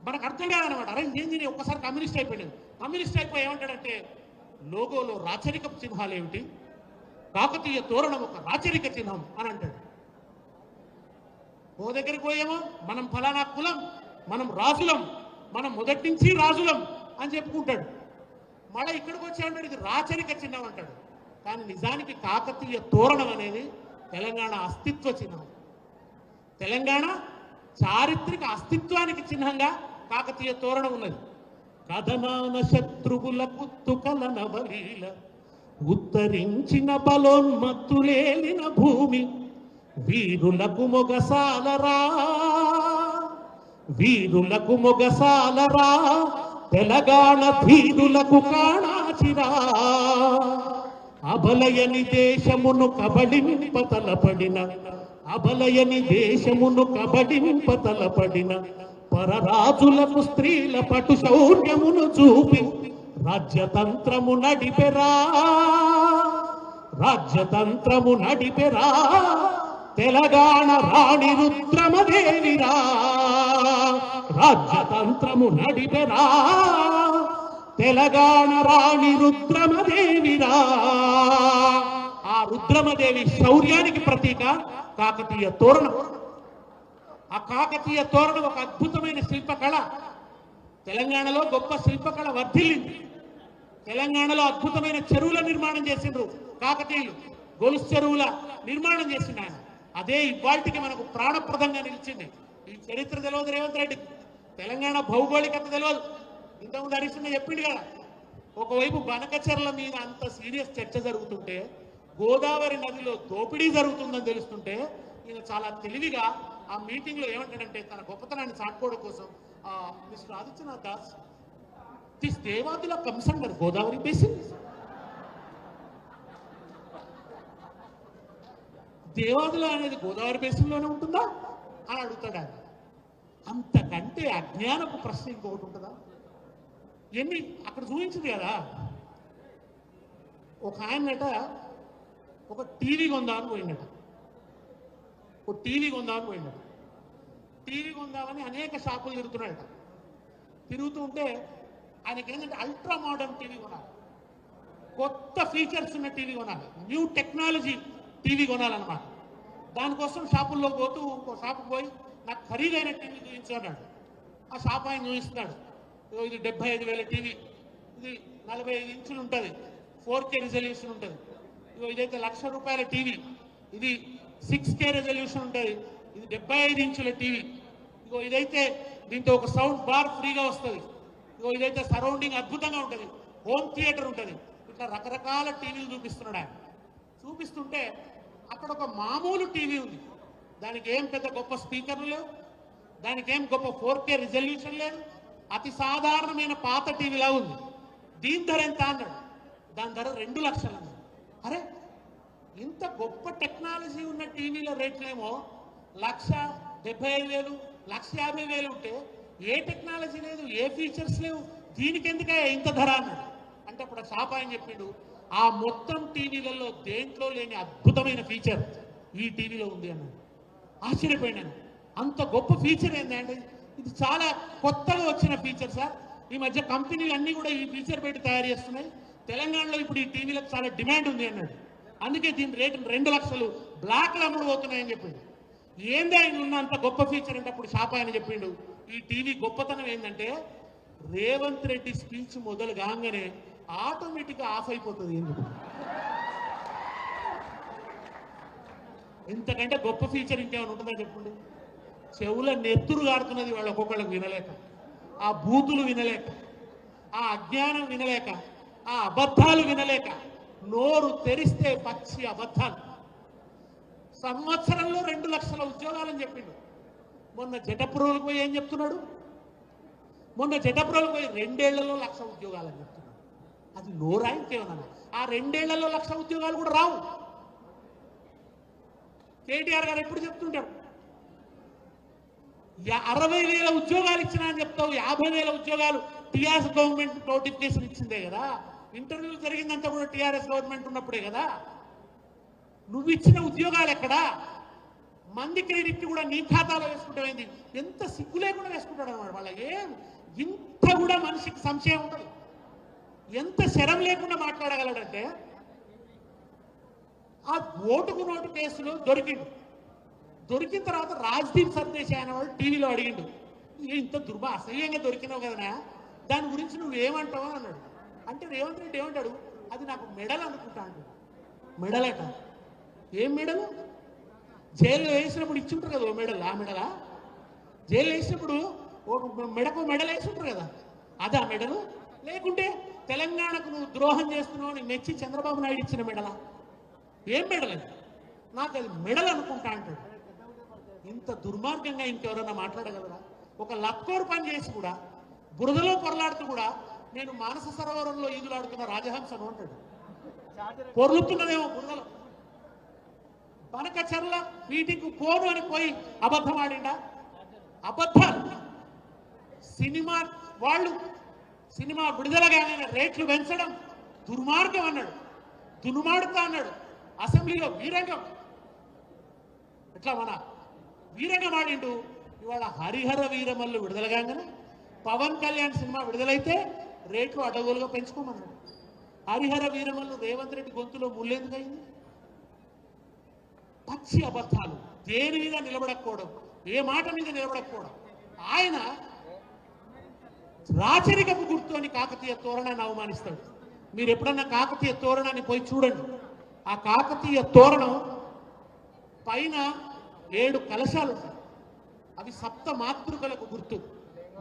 మనకు అర్థం కాదనమాట. అరే ఏంది ఒక్కసారి కమ్యూనిస్ట్ అయిపోయాడు. కమ్యూనిస్ట్ అయిపోయి ఏమంటాడంటే లోగోలో రాచరిక చిహ్నాలు ఏమిటి, కాకతీయ తోరణం ఒక రాచరిక చిహ్నం అని అంటాడు. ఓ దగ్గరికి పోయేమో మనం ఫలానా కులం, మనం రాజులం, మనం మొదటి నుంచి రాజులం అని చెప్పుకుంటాడు. మళ్ళీ ఇక్కడికి వచ్చి అంటాడు ఇది రాచరిక చిహ్నం అంటాడు. కానీ నిజానికి కాకతీయ తోరణం అనేది తెలంగాణ అస్తిత్వ చిహ్నం. తెలంగాణ చారిత్రక అస్తిత్వానికి చిహ్నంగా కాకతీయ తోరణం ఉన్నది. కథనాన శత్రువులకు తుకలన బలీల ఉత్తరించిన బలోన్మత్తులేలిన భూమి వీరులకు మొగసాలరా తెలంగాణ ధీరులకు కాణాచిరా అబలయని దేశమును కబడింపతలపడిన పరరాజులకు స్త్రీల పటు శౌర్యమును చూపి రాజ్యతంత్రము నడిపెరా తెలంగాణ రాణి రుద్రమదేవిరా. రాజ్యతంత్రము నడిపెరా తెలంగాణ రాణి రుద్రమదేవిరా. ఆ రుద్రమదేవి శౌర్యానికి ప్రతీక కాకతీయ తోరణం. ఆ కాకతీయ తోరణం ఒక అద్భుతమైన శిల్పకళ. తెలంగాణలో గొప్ప శిల్పకళ వర్ధిల్లింది. తెలంగాణలో అద్భుతమైన చెరువుల నిర్మాణం చేసిండ్రు కాకతీయులు. గొలుసు చెరువుల నిర్మాణం చేసిండు ఆయన. అదే ఇవాళకి మనకు ప్రాణప్రదంగా నిలిచింది. ఈ చరిత్ర తెలియదు రేవంత్ రెడ్డికి, తెలంగాణ భౌగోళికత తెలియదు. ఇంతకుముందు హరీశ్న్న చెప్పిండు కదా, ఒకవైపు బనకచెర్ల మీద అంత సీరియస్ చర్చ జరుగుతుంటే గోదావరి నదిలో దోపిడీ జరుగుతుందని తెలుస్తుంటే ఈయన చాలా తెలివిగా ఆ మీటింగ్ లో ఏమంటాడంటే తన గొప్పతనాన్ని చాటుకోవడం కోసం mister Adityanath Das, this Devadula comes under Godavari basin. Devadula అనేది గోదావరి బేసిన్ లోనే ఉంటుందా అని అడుగుతాడు ఆయన. అంతకంటే అజ్ఞానపు ప్రశ్న ఇంకొకటి ఉంటుందా? ఎన్ని అక్కడ చూపించింది కదా, ఒక ఆయనట ఒక టీవీ కొందామని పోయిందట. ఒక టీవీ కొందామని పోయిందట. టీవీ కొందామని అనేక షాపులు తిరుగుతున్నాడట. తిరుగుతూ ఉంటే ఆయనకి ఏంటంటే అల్ట్రా మోడర్న్ టీవీ కొనాలి, కొత్త ఫీచర్స్ ఉన్న టీవీ కొనాలి, న్యూ టెక్నాలజీ టీవీ కొనాలన్నమాట. దానికోసం షాపుల్లో పోతూ ఇంకో షాపుకి పోయి నాకు ఖరీదైన టీవీ చూపించు అన్నాడు. ఆ షాప్ ఆయన చూపిస్తున్నాడు. ఇది 75,000 టీవీ, ఇది 45 ఇంచులు ఉంటుంది, 4K రిజల్యూషన్ ఉంటుంది. ఇదైతే ₹1,00,000 టీవీ, ఇది 6K రిజల్యూషన్ ఉంటుంది, ఇది 75 ఇంచుల టీవీ. ఇదైతే దీంతో ఒక సౌండ్ బార్ ఫ్రీగా వస్తుంది. ఇదైతే సరౌండింగ్ అద్భుతంగా ఉంటుంది, హోమ్ థియేటర్ ఉంటుంది. ఇట్లా రకరకాల టీవీలు చూపిస్తున్నాడు ఆయన. చూపిస్తుంటే అక్కడ ఒక మామూలు టీవీ ఉంది. దానికి ఏం పెద్ద గొప్ప స్పీకర్లు లేవు, దానికి ఏం గొప్ప 4K రిజల్యూషన్ లేదు, అతి సాధారణమైన పాత టీవీలా ఉంది. దీని ధర ఎంత అన్నాడు. దాని ధర 2 లక్షలు అన్నాడు. అరే, ఇంత గొప్ప టెక్నాలజీ ఉన్న టీవీల రేట్లేమో 1,75,000, 1,50,000 ఉంటే ఏ టెక్నాలజీ లేదు, ఏ ఫీచర్స్ లేవు, దీనికి ఎందుకే ఇంత ధర అన్నాడు. అంటే అప్పుడు షాప్ ఆయన చెప్పిండు, ఆ మొత్తం టీవీలలో దేంట్లో లేని అద్భుతమైన ఫీచర్ ఈ టీవీలో ఉంది అన్నాడు. ఆశ్చర్యపోయినాను. అంత గొప్ప ఫీచర్ ఏంటంటే ఇది చాలా కొత్తగా వచ్చిన ఫీచర్ సార్. ఈ మధ్య కంపెనీలు అన్నీ కూడా ఈ ఫీచర్ పెట్టి తయారు చేస్తున్నాయి. తెలంగాణలో ఇప్పుడు ఈ టీవీలకు చాలా డిమాండ్ ఉంది అన్నాడు. అందుకే దీని రేటు 2 లక్షలు బ్లాక్లు అమ్ముడు పోతున్నాయని చెప్పిండు. ఏంది ఆయన ఉన్న అంత గొప్ప ఫీచర్ అంటే అప్పుడు షాప్ ఆయన చెప్పిండు, ఈ టీవీ గొప్పతనం ఏంటంటే రేవంత్ రెడ్డి స్పీచ్ మొదలు కాగానే ఆటోమేటిక్గా ఆఫ్ అయిపోతుంది. ఎందుకు? ఇంతకంటే గొప్ప ఫీచర్ ఇంకేమైనా ఉంటుందా చెప్పండి? చెవుల నెత్తురు గారుతున్నది వాళ్ళు ఒక్కొక్కళ్ళకి వినలేక, ఆ బూతులు వినలేక, ఆ అజ్ఞానం వినలేక, ఆ అబద్ధాలు వినలేక, నోరు తెరిస్తే పచ్చి అబద్ధాలు. సంవత్సరంలో 2 లక్షల ఉద్యోగాలని చెప్పిండు. మొన్న జటప్రోలకు పోయి ఏం చెప్తున్నాడు? మొన్న జటప్రోలకు పోయి 2 ఏళ్లలో 1,00,000 ఉద్యోగాలని చెప్తున్నాడు. అది నోరా ఇంకేమన్నా? ఆ 2 ఏళ్లలో 1,00,000 ఉద్యోగాలు కూడా రావు. కేటీఆర్ గారు ఎప్పుడు చెప్తుంటారు, 60,000 ఉద్యోగాలు ఇచ్చినా అని చెప్తావు, 50,000 ఉద్యోగాలు టీఆర్ఎస్ గవర్నమెంట్ నోటిఫికేషన్ ఇచ్చిందే కదా. ఇంటర్వ్యూలు జరిగిందంతా కూడా టీఆర్ఎస్ గవర్నమెంట్ ఉన్నప్పుడే కదా. నువ్వు ఇచ్చిన ఉద్యోగాలు ఎక్కడా? మంది క్రెడిట్ కూడా నీ ఖాతాలో వేసుకుంటామైంది. ఎంత సిగ్గు లేకుండా వేసుకుంటాడు అన్నమాట. వాళ్ళ ఏం ఇంత కూడా మనిషికి సంశయం ఉండదు. ఎంత శరం లేకుండా మాట్లాడగలడంటే, ఆ ఓటుకు నోటు కేసులో దొరికిండు. దొరికిన తర్వాత రాజ్దీప్ సర్దేశాయ్ అనేవాడు టీవీలో అడిగిండు, ఇంత అసహ్యంగా దొరికినావు కదనా, దాని గురించి నువ్వేమంటావు అని అన్నాడు. అంటే రేవంత్ రెడ్డి ఏమంటాడు, అది నాకు మెడల్ అనుకుంటా అంటాడు. మెడలట? ఏం మెడలు? జైల్లో వేసినప్పుడు ఇచ్చుంటారు కదా ఓ మెడల్. ఆ మెడలా? జైల్లో వేసినప్పుడు మెడకు మెడల్ వేసుంటారు కదా, అదా మెడలు? లేకుంటే తెలంగాణకు నువ్వు ద్రోహం చేస్తున్నావు అని మెచ్చి చంద్రబాబు నాయుడు ఇచ్చిన మెడలా? ఏం మెడల్ అది? నాకు అది మెడల్ అనుకుంటా అంటాడు. ఇంత దుర్మార్గంగా ఇంకెవరన్నా మాట్లాడగలరా? ఒక లక్కోరు పని చేసి కూడా, బురదలో పొరలాడుతూ కూడా, నేను మానస సరోవరంలో ఈదులాడుతున్న రాజహంసను అంటాడు. పొర్లుతున్నదేమో బురదలో. బనకచెర్ల మీటింగ్కు పోను అని పోయి అబద్ధం ఆడిండా? అబద్ధాలు. సినిమా వాళ్ళు సినిమా విడుదలగానే రేట్లు పెంచడం దుర్మార్గం అన్నాడు. దుర్మార్గం అన్నాడు. అసెంబ్లీలో వీరంగం, ఇట్లా మన వీరంగం ఆడిండు. ఇవాళ హరిహర వీరమల్లు విడుదల కాగానే పవన్ కళ్యాణ్ సినిమా విడుదలైతే రేట్లు అడ్డగోలుగా పెంచుకోమన్నాడు. హరిహర వీరమల్లు రేవంత్ రెడ్డి గొంతులో ముళ్ళేందుకు అయింది? పచ్చి అబద్ధాలు, దేని మీద నిలబడకపోవడం, ఏ మాట మీద నిలబడకపోవడం. ఆయన రాచరికపు గుర్తు అని కాకతీయ తోరణాన్ని అవమానిస్తాడు. మీరు ఎప్పుడన్నా కాకతీయ తోరణాన్ని పోయి చూడండి. ఆ కాకతీయ తోరణం పైన 7 కలశాలు ఉంటాయి. అవి సప్త మాతృకలకు గుర్తు.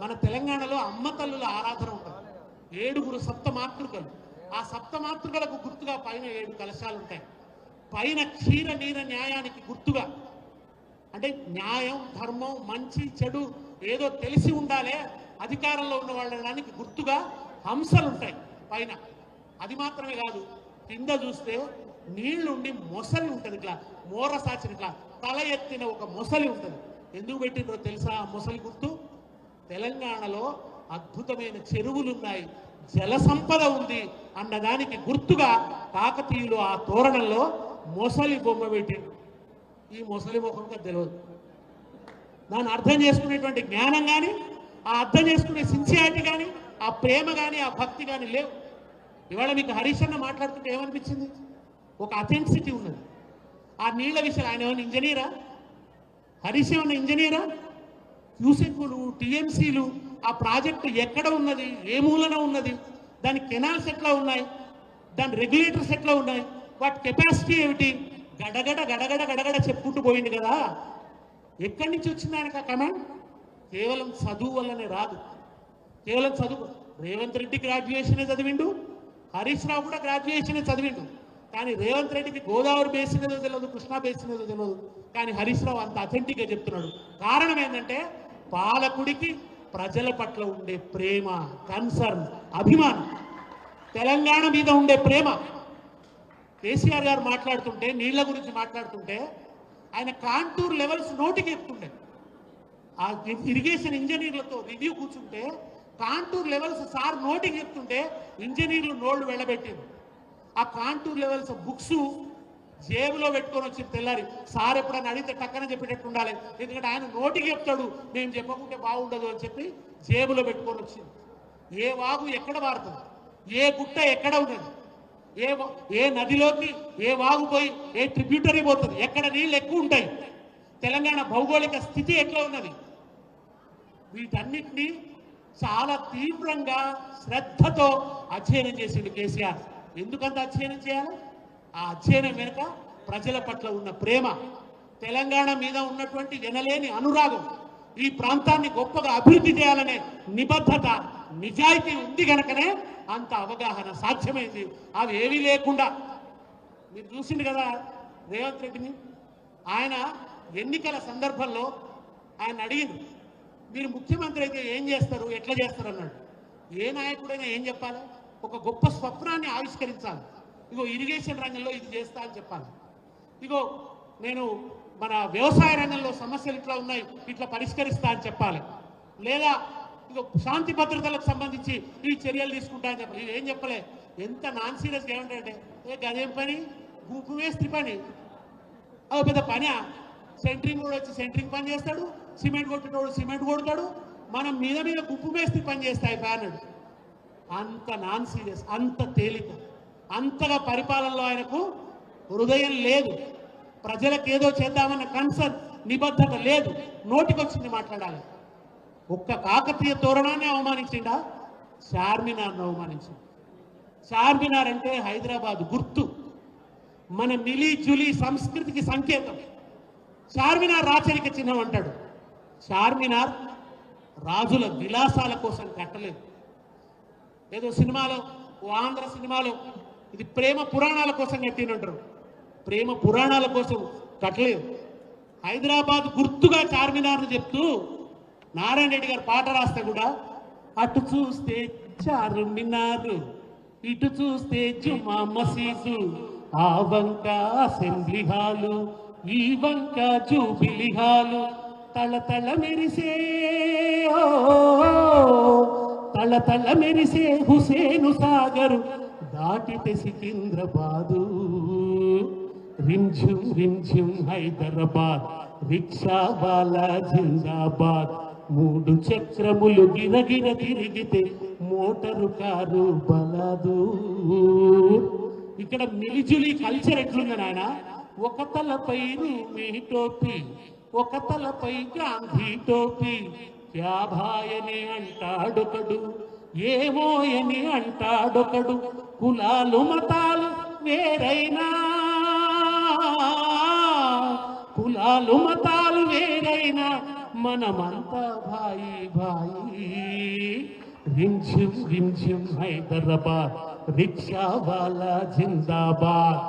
మన తెలంగాణలో అమ్మ తల్లుల ఆరాధన ఉంటుంది. 7 సప్త మాతృకలు. ఆ సప్త మాతృకలకు గుర్తుగా పైన 7 కలశాలు ఉంటాయి. పైన క్షీర నీర న్యాయానికి గుర్తుగా, అంటే న్యాయం, ధర్మం, మంచి చెడు ఏదో తెలిసి ఉండాలే అధికారంలో ఉన్న వాళ్ళడానికి గుర్తుగా హంసలు ఉంటాయి పైన. అది మాత్రమే కాదు, కింద చూస్తే నీళ్లుండి మొసలి ఉంటుంది. ఇట్లా మోర సాచిన ఇట్లా తల ఎత్తిన ఒక మొసలి ఉంటుంది. ఎందుకు పెట్టిండ్రో తెలుసా ఆ మొసలి గుర్తు? తెలంగాణలో అద్భుతమైన చెరువులు ఉన్నాయి, జల సంపద ఉంది అన్నదానికి గుర్తుగా కాకతీయులు ఆ తోరణంలో మొసలి బొమ్మ పెట్టిండ్రు. ఈ మొసలి ముఖంగా తెలియదు. దాన్ని అర్థం చేసుకునేటువంటి జ్ఞానం కానీ, ఆ అర్థం చేసుకునే సిన్సియారిటీ కానీ, ఆ ప్రేమ కానీ, ఆ భక్తి కానీ లేవు. ఇవాళ మీకు హరీష్ అన్న మాట్లాడుతుంటే ఏమనిపించింది? ఒక అథెంటిసిటీ ఉన్నది. ఆ నీళ్ల విషయం ఆయన ఏమైనా ఇంజనీరా? హరీష్ ఏమన్నా ఇంజనీరా? క్యూసెక్లు, టీఎంసీలు, ఆ ప్రాజెక్టు ఎక్కడ ఉన్నది, ఏ మూలన ఉన్నది, దాని కెనాల్స్ ఎట్లా ఉన్నాయి, దాని రెగ్యులేటర్స్ ఎట్లా ఉన్నాయి, వాటి కెపాసిటీ ఏమిటి, గడగడ గడగడ గడగడ చెప్పుకుంటూ పోయింది కదా. ఎక్కడి నుంచి వచ్చింది ఆయనకు ఆ కమాండ్? కేవలం చదువు వల్లనే రాదు. కేవలం చదువు. రేవంత్ రెడ్డి గ్రాడ్యుయేషనే చదివిండు, హరీష్ రావు కూడా గ్రాడ్యుయేషనే చదివిండు. కానీ రేవంత్ రెడ్డికి గోదావరి బేసిన్ ఏదో తెలియదు, కృష్ణా బేసిన్ ఏదో తెలియదు. కానీ హరీష్ రావు అంత అథెంటిక్గా చెప్తున్నాడు. కారణం ఏంటంటే పాలకుడికి ప్రజల పట్ల ఉండే ప్రేమ, కన్సర్న్, అభిమానం, తెలంగాణ మీద ఉండే ప్రేమ. కేసీఆర్ గారు మాట్లాడుతుంటే, నీళ్ల గురించి మాట్లాడుతుంటే ఆయన కాంటూర్ లెవెల్స్ నోటికి ఎత్తుండే. ఆ ఇరిగేషన్ ఇంజనీర్లతో రివ్యూ కూర్చుంటే కాంటూర్ లెవెల్స్ సార్ నోటికి చెప్తుంటే ఇంజనీర్లు నోళ్లు వెళ్ళబెట్టింది. ఆ కాంటూర్ లెవెల్స్ బుక్స్ జేబులో పెట్టుకొని వచ్చి తెల్లారి సార్ ఎప్పుడైనా అడిగితే టక్కన చెప్పేటట్టు ఉండాలి, ఎందుకంటే ఆయన నోటికి చెప్తాడు, మేము చెప్పకుంటే బాగుండదు అని చెప్పి జేబులో పెట్టుకొని వచ్చింది. ఏ వాగు ఎక్కడ వారుతుంది, ఏ గుట్ట ఎక్కడ ఉన్నది, ఏ నదిలోకి ఏ వాగు పోయి ఏ ట్రిబ్యూటరీ పోతుంది, ఎక్కడ నీళ్ళు ఎక్కువ ఉంటాయి, తెలంగాణ భౌగోళిక స్థితి ఎట్లా ఉన్నది, వీటన్నిటినీ చాలా తీవ్రంగా శ్రద్ధతో అధ్యయనం చేసిండు కేసీఆర్. ఎందుకంత అధ్యయనం చేయాలి? ఆ అధ్యయనం వెనుక ప్రజల పట్ల ఉన్న ప్రేమ, తెలంగాణ మీద ఉన్నటువంటి ఎనలేని అనురాగం, ఈ ప్రాంతాన్ని గొప్పగా అభివృద్ధి చేయాలనే నిబద్ధత, నిజాయితీ ఉంది కనుకనే అంత అవగాహన సాధ్యమైంది. అవి ఏమీ లేకుండా మీరు చూసిండు కదా రేవంత్ రెడ్డిని. ఆయన ఎన్నికల సందర్భంలో ఆయన అడిగింది, మీరు ముఖ్యమంత్రి అయితే ఏం చేస్తారు, ఎట్లా చేస్తారు అన్నాడు. ఏ నాయకుడైనా ఏం చెప్పాలి? ఒక గొప్ప స్వప్నాన్ని ఆవిష్కరించాలి. ఇగో ఇరిగేషన్ రంగంలో ఇది చేస్తా అని చెప్పాలి. ఇగో నేను మన వ్యవసాయ రంగంలో సమస్యలు ఇట్లా ఉన్నాయి, ఇట్లా పరిష్కరిస్తా అని చెప్పాలి. లేదా ఇగో శాంతి భద్రతలకు సంబంధించి ఈ చర్యలు తీసుకుంటా అని చెప్పాలి. ఏం చెప్పలే. ఎంత నాన్ సీరియస్గా ఏమంటారంటే, గదేం పని, గుంపు వేస్త్రి పని, అదో పెద్ద పని. సెంట్రింగ్ కూడా వచ్చి సెంట్రింగ్ పని చేస్తాడు, సిమెంట్ కొట్టేటోడు సిమెంట్ కొడతాడు, మనం మీద మీద గుంపు వేస్త్రి పని చేస్తాయి అన్నాడు. అంత నాన్ సీరియస్, అంత తేలిక, అంతగా పరిపాలనలో ఆయనకు హృదయం లేదు. ప్రజలకు ఏదో చేద్దామన్న కన్సర్న్, నిబద్ధత లేదు. నోటికొచ్చింది మాట్లాడాలి. ఒక్క కాకతీయ తోరణాన్ని అవమానించిండా? చార్మినార్ను అవమానించింది. చార్మినార్ అంటే హైదరాబాద్ గుర్తు, మన మిలీ జులీ సంస్కృతికి సంకేతం. చార్మినార్ రాచరిక చిహ్నం అంటాడు. చార్మినార్ రాజుల విలాసాల కోసం కట్టలేదు. ఏదో సినిమాలో, ఓ ఆంధ్ర సినిమాలో ఇది ప్రేమ పురాణాల కోసం కట్టినంటారు. ప్రేమ పురాణాల కోసం కట్టలేదు. హైదరాబాద్ గుర్తుగా చార్మినార్ను చెప్తూ నారాయణ రెడ్డి గారు పాట రాస్తే కూడా, అటు చూస్తే చార్మినారు, ఇటు చూస్తే జుమా మసీదు, ఆ వంక అసెంబ్లీ హాలు, ఈ వంక జూబిలీ హాలు, తళతళ మెరిసే తళతళ మెరిసే హుసేను సాగరు, దాటితే సికింద్రాబాదు, रिम झिम हैदराबाद रिक्षा वाला जिंदाबाद మూడు చక్రములు గిరగిర తిరిగితే మోటారు కారు బలదు. ఇక్కడ మిలిజులి కల్చర్ ఎట్లుంది నాయన, ఒక తలపై మీ టోపీ, ఒక తలపై గాంధీ టోపీ, క్యా భాయని అంటాడొకడు, ఏమోయని అంటాడొకడు, కులాలు మతాలు వేరైనా, కులాలు మతాలు వేరైనా మనమంతా భాయి భాయి. రిమ్ ఝిమ్ హైదరాబాద్ రిక్షా వాలా జిందాబాద్.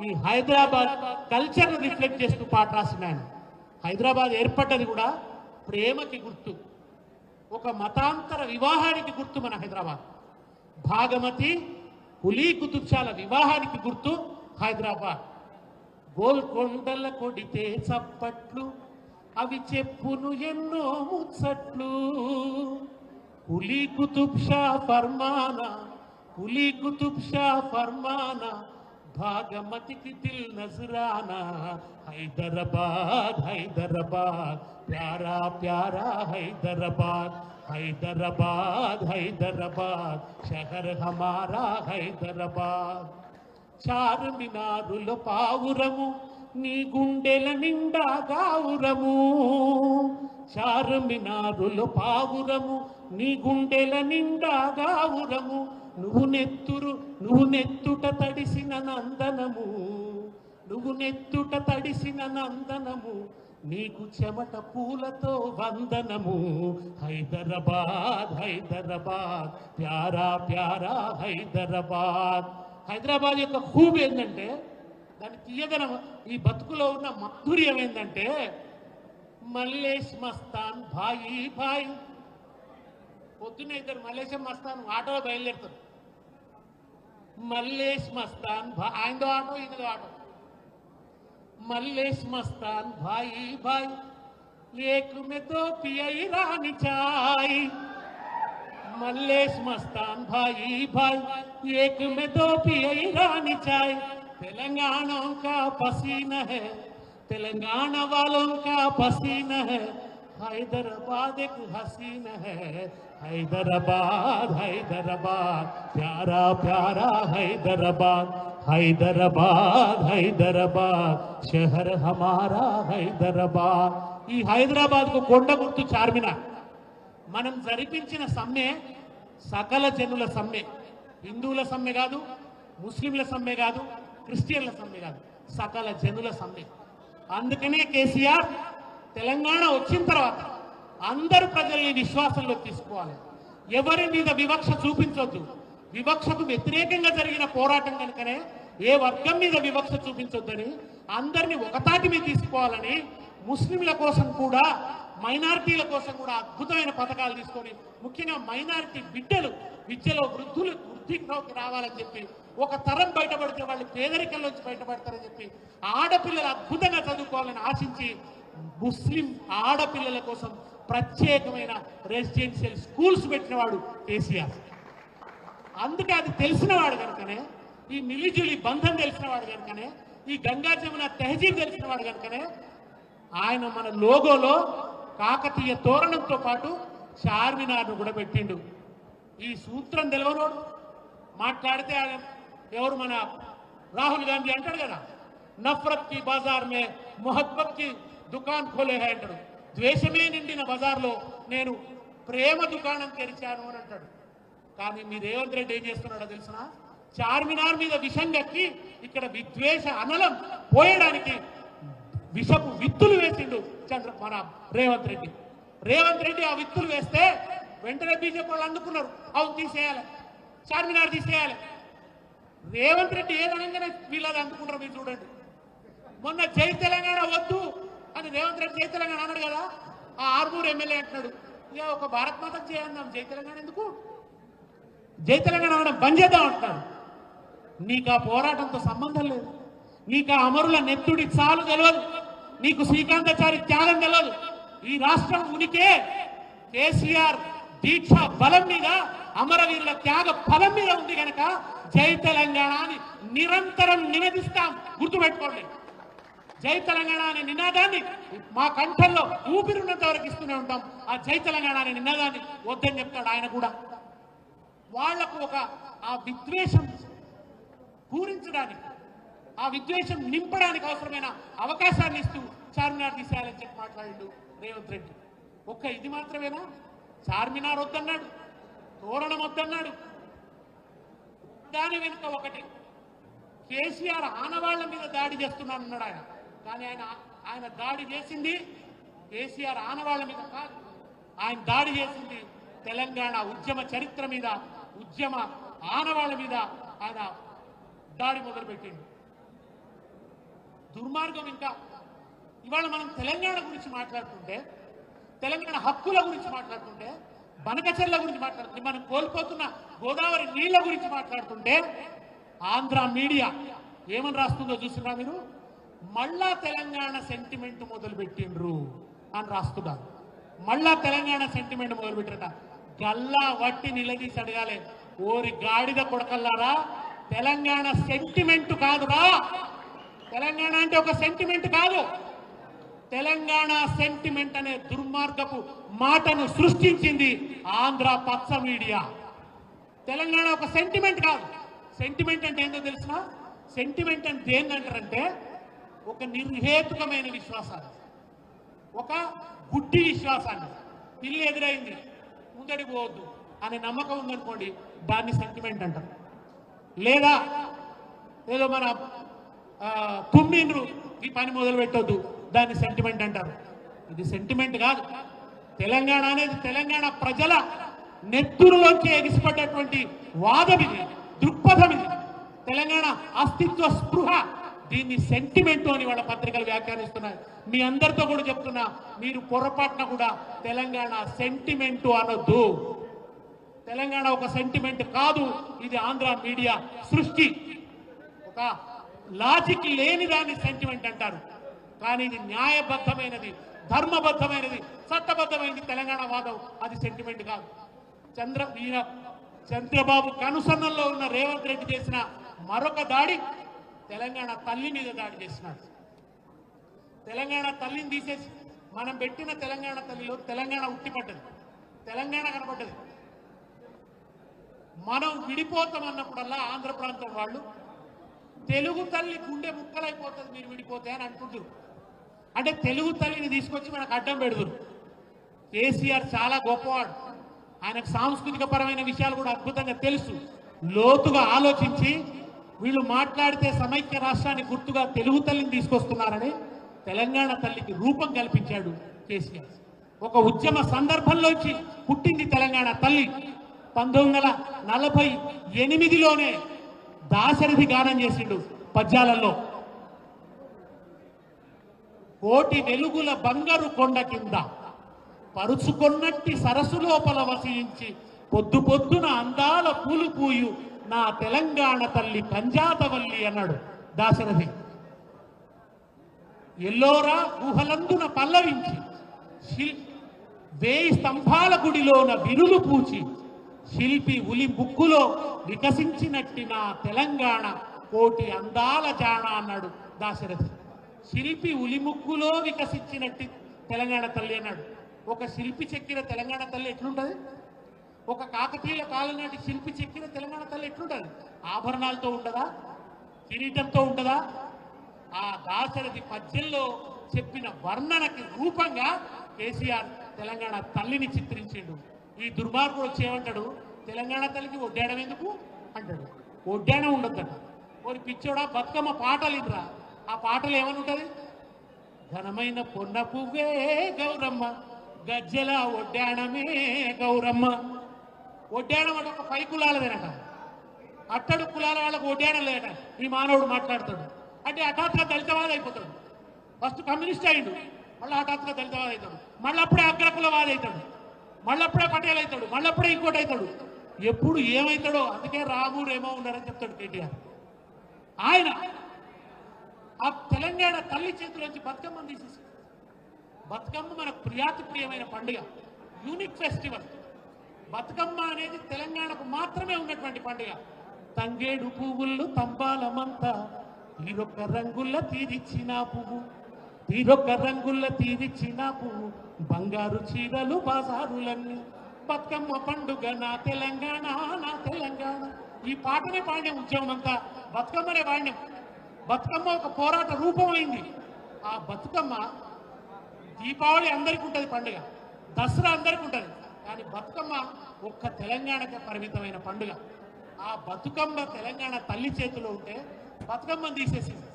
ఈ హైదరాబాద్ కల్చర్ రిఫ్లెక్ట్ చేస్తూ పాట రాసిన ఆయన. హైదరాబాద్ ఏర్పడ్డది కూడా ప్రేమకి గుర్తు, ఒక మతాంతర వివాహానికి గుర్తు మన హైదరాబాద్. భాగమతి కులీ కుతుబ్షాల వివాహానికి గుర్తు హైదరాబాద్. గోల్కొండల కొడితే చప్పట్లు, అవి చెప్పును ఎన్నో ముచ్చట్లు. కులీ కుతుబ్షా ఫర్మానా, కులీ కుతుబ్షా ఫర్మానా, భాగమతికి దిల్ నజరానా. హైదరాబాద్ హైదరాబాద్ ప్యారా ప్యారా హైదరాబాద్, హైదరాబాద్ హైదరాబాద్ షహర్ హమారా హైదరాబాద్. చార్మినారుల పావురము నీ గుండెల నిండా గావురము, చార్మినారుల పావురము నీ గుండెల నిండా గావురము. నువ్వు నెత్తుట తడిసిన నందనము, నువ్వు నెత్తుట తడిసిన నందనము, నీకు చెమట పూలతో వందనము. హైదరాబాద్ హైదరాబాద్ ప్యారా ప్యారా హైదరాబాద్. హైదరాబాద్ యొక్క ఖూబ్ ఏంటంటే, దాని తీయదనం, ఈ బతుకులో ఉన్న మాధుర్యం ఏంటంటే, మల్లేష్ మస్తాన్ భాయి భాయి. పొద్దున్న ఇద్దరు మల్లేశం మస్తాన్ ఆటోలో బయలుదేరుతారు. మల్లేష్ మస్తాన్ ఆయనదో ఆటో ఈయనదో ఆటో. మల్లేష్ మస్తాన్ భాయి భాయి ఏక్ మే దో పియై రాని చాయ్. మల్లేష్ మస్తాన్ భాయి భాయి ఏక్ మే దో పియై రాని చాయ్. तेलंगाना का पसीना है, तेलंगाना वालों का पसीना है, हैदराबाद एक हसीना है. हैदराबाद हैदराबाद प्यारा प्यारा हैदराबाद, हैदराबाद हैदराबाद शहर हमारा हैदराबाद. ఈ హైదరాబాద్ కు కొండ గుర్తు చార్మినార్. మనం జరిపించిన సమ్మె సకల జనుల సమ్మె, హిందువుల సమ్మె కాదు, ముస్లింల సమ్మె కాదు, క్రిస్టియన్ల సమ్మె కాదు, సకల జనుల సమ్మె. అందుకనే కేసీఆర్ తెలంగాణ వచ్చిన తర్వాత అందరు ప్రజల్ని విశ్వాసంలో తీసుకోవాలి, ఎవరి మీద వివక్ష చూపించొద్దు. వివక్షకు వ్యతిరేకంగా జరిగిన పోరాటం కనుకనే ఏ వర్గం మీద వివక్ష చూపించొద్దని, అందరినీ ఒకతాటి మీద తీసుకోవాలని, ముస్లింల కోసం కూడా మైనారిటీల కోసం కూడా అద్భుతమైన పథకాలు తీసుకొని, ముఖ్యంగా మైనారిటీ బిడ్డలు విద్యలో వృద్ధిలోకి రావాలని చెప్పి, ఒక తరం బయటపడితే వాళ్ళు పేదరికంలోంచి బయటపడతారని చెప్పి, ఆడపిల్లలు అద్భుతంగా చదువుకోవాలని ఆశించి ముస్లిం ఆడపిల్లల కోసం ప్రత్యేకమైన రెసిడెన్షియల్ స్కూల్స్ పెట్టినవాడు కేసీఆర్. అందుకే అది తెలిసినవాడు కనుకనే, ఈ మిలిజులి బంధం తెలిసినవాడు కనుకనే, ఈ గంగా జమున తెహజీబ్ తెలిసినవాడు కనుకనే ఆయన మన లోగోలో కాకతీయ తోరణంతో పాటు చార్మినార్ను కూడా పెట్టిండు. ఈ సూత్రం తెలియనోడు మాట్లాడితే ఆయన ఎవరు, మన రాహుల్ గాంధీ అంటాడు కదా, నఫరత్ కి బజార్ మే మొహబ్బత్ కి దుకాన్ ఖోలే హై అంటాడు. ద్వేషమే నిండిన బజార్లో నేను ప్రేమ దుకాణం తెరిచాను అని అంటాడు. కానీ మీ రేవంత్ రెడ్డి ఏం చేస్తున్నాడో తెలుసునా, చార్మినార్ మీద విషం కక్కి ఇక్కడ విద్వేష అనలం పోయడానికి విషపు విత్తులు వేసిండు మన రేవంత్ రెడ్డి. రేవంత్ రెడ్డి ఆ విత్తులు వేస్తే వెంటనే బీజేపీ వాళ్ళు అందుకున్నారు, అవును తీసేయాలి, చార్మినార్ తీసేయాలి. రేవంత్ రెడ్డి ఏదనగానే వీళ్ళది అందుకుంటారు. మీరు చూడండి, మొన్న జై తెలంగాణ వద్దు అని రేవంత్ రెడ్డి జై తెలంగాణ అన్నాడు కదా, ఆ ఆర్మూర్ ఎమ్మెల్యే అంటున్నాడు, ఇక ఒక భారత్ మాతకు చేయందాం, జై తెలంగాణ ఎందుకు, జై తెలంగాణ అనడం బంద్ చేద్దాం అంటున్నాడు. నీకు ఆ పోరాటంతో సంబంధం లేదు, నీకు ఆ అమరుల నెత్తుడి చాలు తెలియదు, నీకు శ్రీకాంతాచారి త్యాగం తెలియదు. ఈ రాష్ట్రం ఉనికే కేసీఆర్ దీక్ష బలం మీద, అమరవీరుల త్యాగ ఫలం మీద ఉంది కనుక జై తెలంగాణ అని నిరంతరం నివేదిస్తాం. గుర్తుపెట్టుకోండి. జై తెలంగాణ అనే నినాదాన్ని మా కంఠంలో ఊపిరినంత వరకు ఇస్తూనే ఉంటాం. ఆ జై తెలంగాణ అనే నినాదాన్ని వద్దని చెప్తాడు ఆయన కూడా. వాళ్లకు ఆ విద్వేషం పూరించడానికి, ఆ విద్వేషం నింపడానికి అవసరమైన అవకాశాన్ని ఇస్తూ చార్మినార్ తీసేయాలని చెప్పి మాట్లాడిండు రేవంత్ రెడ్డి. ఇది మాత్రమేనా? చార్మినార్ వద్దన్నాడు, తోరణం వద్దన్నాడు. దాని వెనుక ఒకటి, కేసీఆర్ ఆనవాళ్ల మీద దాడి చేస్తున్నానన్నాడు ఆయన. కానీ ఆయన దాడి చేసింది కేసీఆర్ ఆనవాళ్ల మీద కాదు. ఆయన దాడి చేసింది తెలంగాణ ఉద్యమ చరిత్ర మీద, ఉద్యమ ఆనవాళ్ల మీద ఆయన దాడి మొదలుపెట్టింది. దుర్మార్గం. ఇంకా ఇవాళ మనం తెలంగాణ గురించి మాట్లాడుతుంటే, తెలంగాణ హక్కుల గురించి మాట్లాడుతుంటే, బనకచెర్ల గురించి మాట్లాడుతుంటే, మనం కోల్పోతున్న గోదావరి నీళ్ల గురించి మాట్లాడుతుంటే, ఆంధ్ర మీడియా ఏమని రాస్తుందో చూస్తున్నా మీరు? మళ్ళా తెలంగాణ సెంటిమెంట్ మొదలు పెట్టిండ్రు అని రాస్తున్నారు. మళ్ళా తెలంగాణ సెంటిమెంట్ మొదలు పెట్టిరట. గల్లా వట్టి నిలదీసి అడగాలి, ఓరి గాడిద కొడకల్లారా, తెలంగాణ సెంటిమెంట్ కాదురా. తెలంగాణ అంటే ఒక సెంటిమెంట్ కాదు. తెలంగాణ సెంటిమెంట్ అనే దుర్మార్గపు మాటను సృష్టించింది ఆంధ్ర పచ్చ మీడియా. తెలంగాణ ఒక సెంటిమెంట్ కాదు. సెంటిమెంట్ అంటే ఏంటో తెలిసిన? సెంటిమెంట్ అంటే ఏంటంటారంటే ఒక నిర్హేతుకమైన విశ్వాసాన్ని, ఒక గుడ్డి విశ్వాసాన్ని. పిల్లి ఎదురైంది, ముందడికి పోవద్దు అనే నమ్మకం ఉందనుకోండి, దాన్ని సెంటిమెంట్ అంటారు. లేదా ఏదో మన తుమ్మిండ్రు, ఈ పని మొదలు పెట్టొద్దు, దాన్ని సెంటిమెంట్ అంటారు. ఇది సెంటిమెంట్ కాదు. తెలంగాణ అనేది తెలంగాణ ప్రజల నెత్తురులోంచి ఎగిసిపడ్డటువంటి వాదం ఇది, దృక్పథం ఇది. తెలంగాణ అస్తిత్వ స్పృహ, దీన్ని సెంటిమెంట్ అని వాళ్ళ పత్రికలు వ్యాఖ్యానిస్తున్నాయి. మీ అందరితో కూడా చెప్తున్నా, మీరు పొరపాటున కూడా తెలంగాణ సెంటిమెంట్ అనొద్దు. తెలంగాణ ఒక సెంటిమెంట్ కాదు. ఇది ఆంధ్ర మీడియా సృష్టి. ఒక లాజిక్ లేని దాన్ని సెంటిమెంట్ అంటారు. కానీ ఇది న్యాయబద్ధమైనది, ధర్మబద్ధమైనది, చట్టబద్ధమైనది తెలంగాణ వాదం. అది సెంటిమెంట్ కాదు. చంద్రబాబు కనుసన్నల్లో ఉన్న రేవంత్ రెడ్డి చేసిన మరొక దాడి తెలంగాణ తల్లి మీద దాడి చేసినాడు. తెలంగాణ తల్లిని తీసేసి మనం పెట్టిన తెలంగాణ తల్లిలో తెలంగాణ ఉట్టిపడ్డది, తెలంగాణ కనపడ్డది. మనం విడిపోతామన్నప్పుడల్లా ఆంధ్ర ప్రాంతం వాళ్ళు తెలుగు తల్లి గుండె ముక్కలైపోతుంది మీరు విడిపోతే అని అనుకుంటారు. అంటే తెలుగు తల్లిని తీసుకొచ్చి మనకు అడ్డం పెడుతురు. కేసీఆర్ చాలా గొప్పవాడు. ఆయనకు సాంస్కృతిక పరమైన విషయాలు కూడా అద్భుతంగా తెలుసు. లోతుగా ఆలోచించి వీళ్ళు మాట్లాడితే సమైక్య రాష్ట్రాన్ని గుర్తుగా తెలుగు తల్లిని తీసుకొస్తున్నారని తెలంగాణ తల్లికి రూపం కల్పించాడు కేసీఆర్. ఒక ఉద్యమ సందర్భంలోంచి పుట్టింది తెలంగాణ తల్లి. 1948లోనే దాశరథి గానం చేసిండు పద్యాలలో. కోటి వెలుగుల బంగారు కొండ కింద పరుచుకొన్నట్టి సరస్సు లోపల వసించి పొద్దు పొద్దున అందాల పూలు పూయు నా తెలంగాణ తల్లి కంజాతవల్లి అన్నాడు దాశరథి. ఎల్లోరా గుహలందున పల్లవించి 1000 స్తంభాల గుడిలోన విరులు పూచి శిల్పి ఉలి ముక్కులో వికసించినట్టి నా తెలంగాణ కోటి అందాల జాణ అన్నాడు దాశరథి. శిల్పి ఉలి ముక్కులో వికసించినట్టి తెలంగాణ తల్లి అన్నాడు. ఒక శిల్పి చెక్కిన తెలంగాణ తల్లి ఎట్లుంటది? ఒక కాకతీయుల కాలం నాటి శిల్పి చెక్కిన తెలంగాణ తల్లి ఎట్లుంటది? ఆభరణాలతో ఉండదా? కిరీటంతో ఉండదా? ఆ దాశరథి పద్యంలో చెప్పిన వర్ణనకి రూపంగా కేసీఆర్ తెలంగాణ తల్లిని చిత్రించిండు. ఈ దుర్మార్గుడు వచ్చేమంటాడు, తెలంగాణ తల్లికి ఒడ్డాడం ఎందుకు అంటాడు. ఒడ్డానం ఉండొద్దట. ఓరి పిచ్చోడా, బతుకమ్మ పాటలు ఇద్రా. ఆ పాటలు ఏమని ఉంటుంది? ఘనమైన పొన్న పువ్వే గౌరమ్మ, గజ్జల ఒడ్డాణమే గౌరమ్మ. ఒడ్డాణం అంటే ఒక 5 కులాలదేనట. అట్టడు కులాల వాళ్ళకు ఒడ్డాణం లేదట. ఈ మానవుడు మాట్లాడతాడు అంటే హఠాత్తుగా దళితవాది అయిపోతాడు. ఫస్ట్ కమ్యూనిస్ట్ అయ్యిండు, మళ్ళీ హఠాత్తుగా దళితవాది అవుతాడు, మళ్ళీ అప్పుడే అగ్రకులవాది అవుతాడు, మళ్ళీ అప్పుడే పటేల్ అవుతాడు, మళ్ళీ అప్పుడే ఇంకోటి అవుతాడు. ఎప్పుడు ఏమవుతాడో. అందుకే రాము రేమో ఉన్నారని చెప్తాడు కేటీఆర్. ఆయన ఆ తెలంగాణ తల్లి చేతిలోంచి బతుకమ్మను తీసేసి, బతుకమ్మ మనకు ప్రియాతిప్రియమైన పండుగ, యూనిక్ ఫెస్టివల్. బతుకమ్మ అనేది తెలంగాణకు మాత్రమే ఉన్నటువంటి పండుగ. తంగేడు పువ్వులు తంబాలమంతా తీరొక్క రంగుల తీరిచ్చిన పువ్వు, తీరొక్క రంగుల తీరిచ్చిన పువ్వు, బంగారు చీరలు బాజారులన్నీ, బతుకమ్మ పండుగ నా తెలంగాణ నా తెలంగాణ. ఈ పాటనే పాడినాం ఉద్యమం అంతా, బతుకమ్మనే పాడినాం. బతుకమ్మ ఒక పోరాట రూపమైంది. ఆ బతుకమ్మ దీపావళి అందరికీ ఉంటుంది పండుగ, దసరా అందరికీ ఉంటుంది, కానీ బతుకమ్మ ఒక్క తెలంగాణకే పరిమితమైన పండుగ. ఆ బతుకమ్మ తెలంగాణ తల్లి చేతిలో ఉంటే బతుకమ్మను తీసేసింది.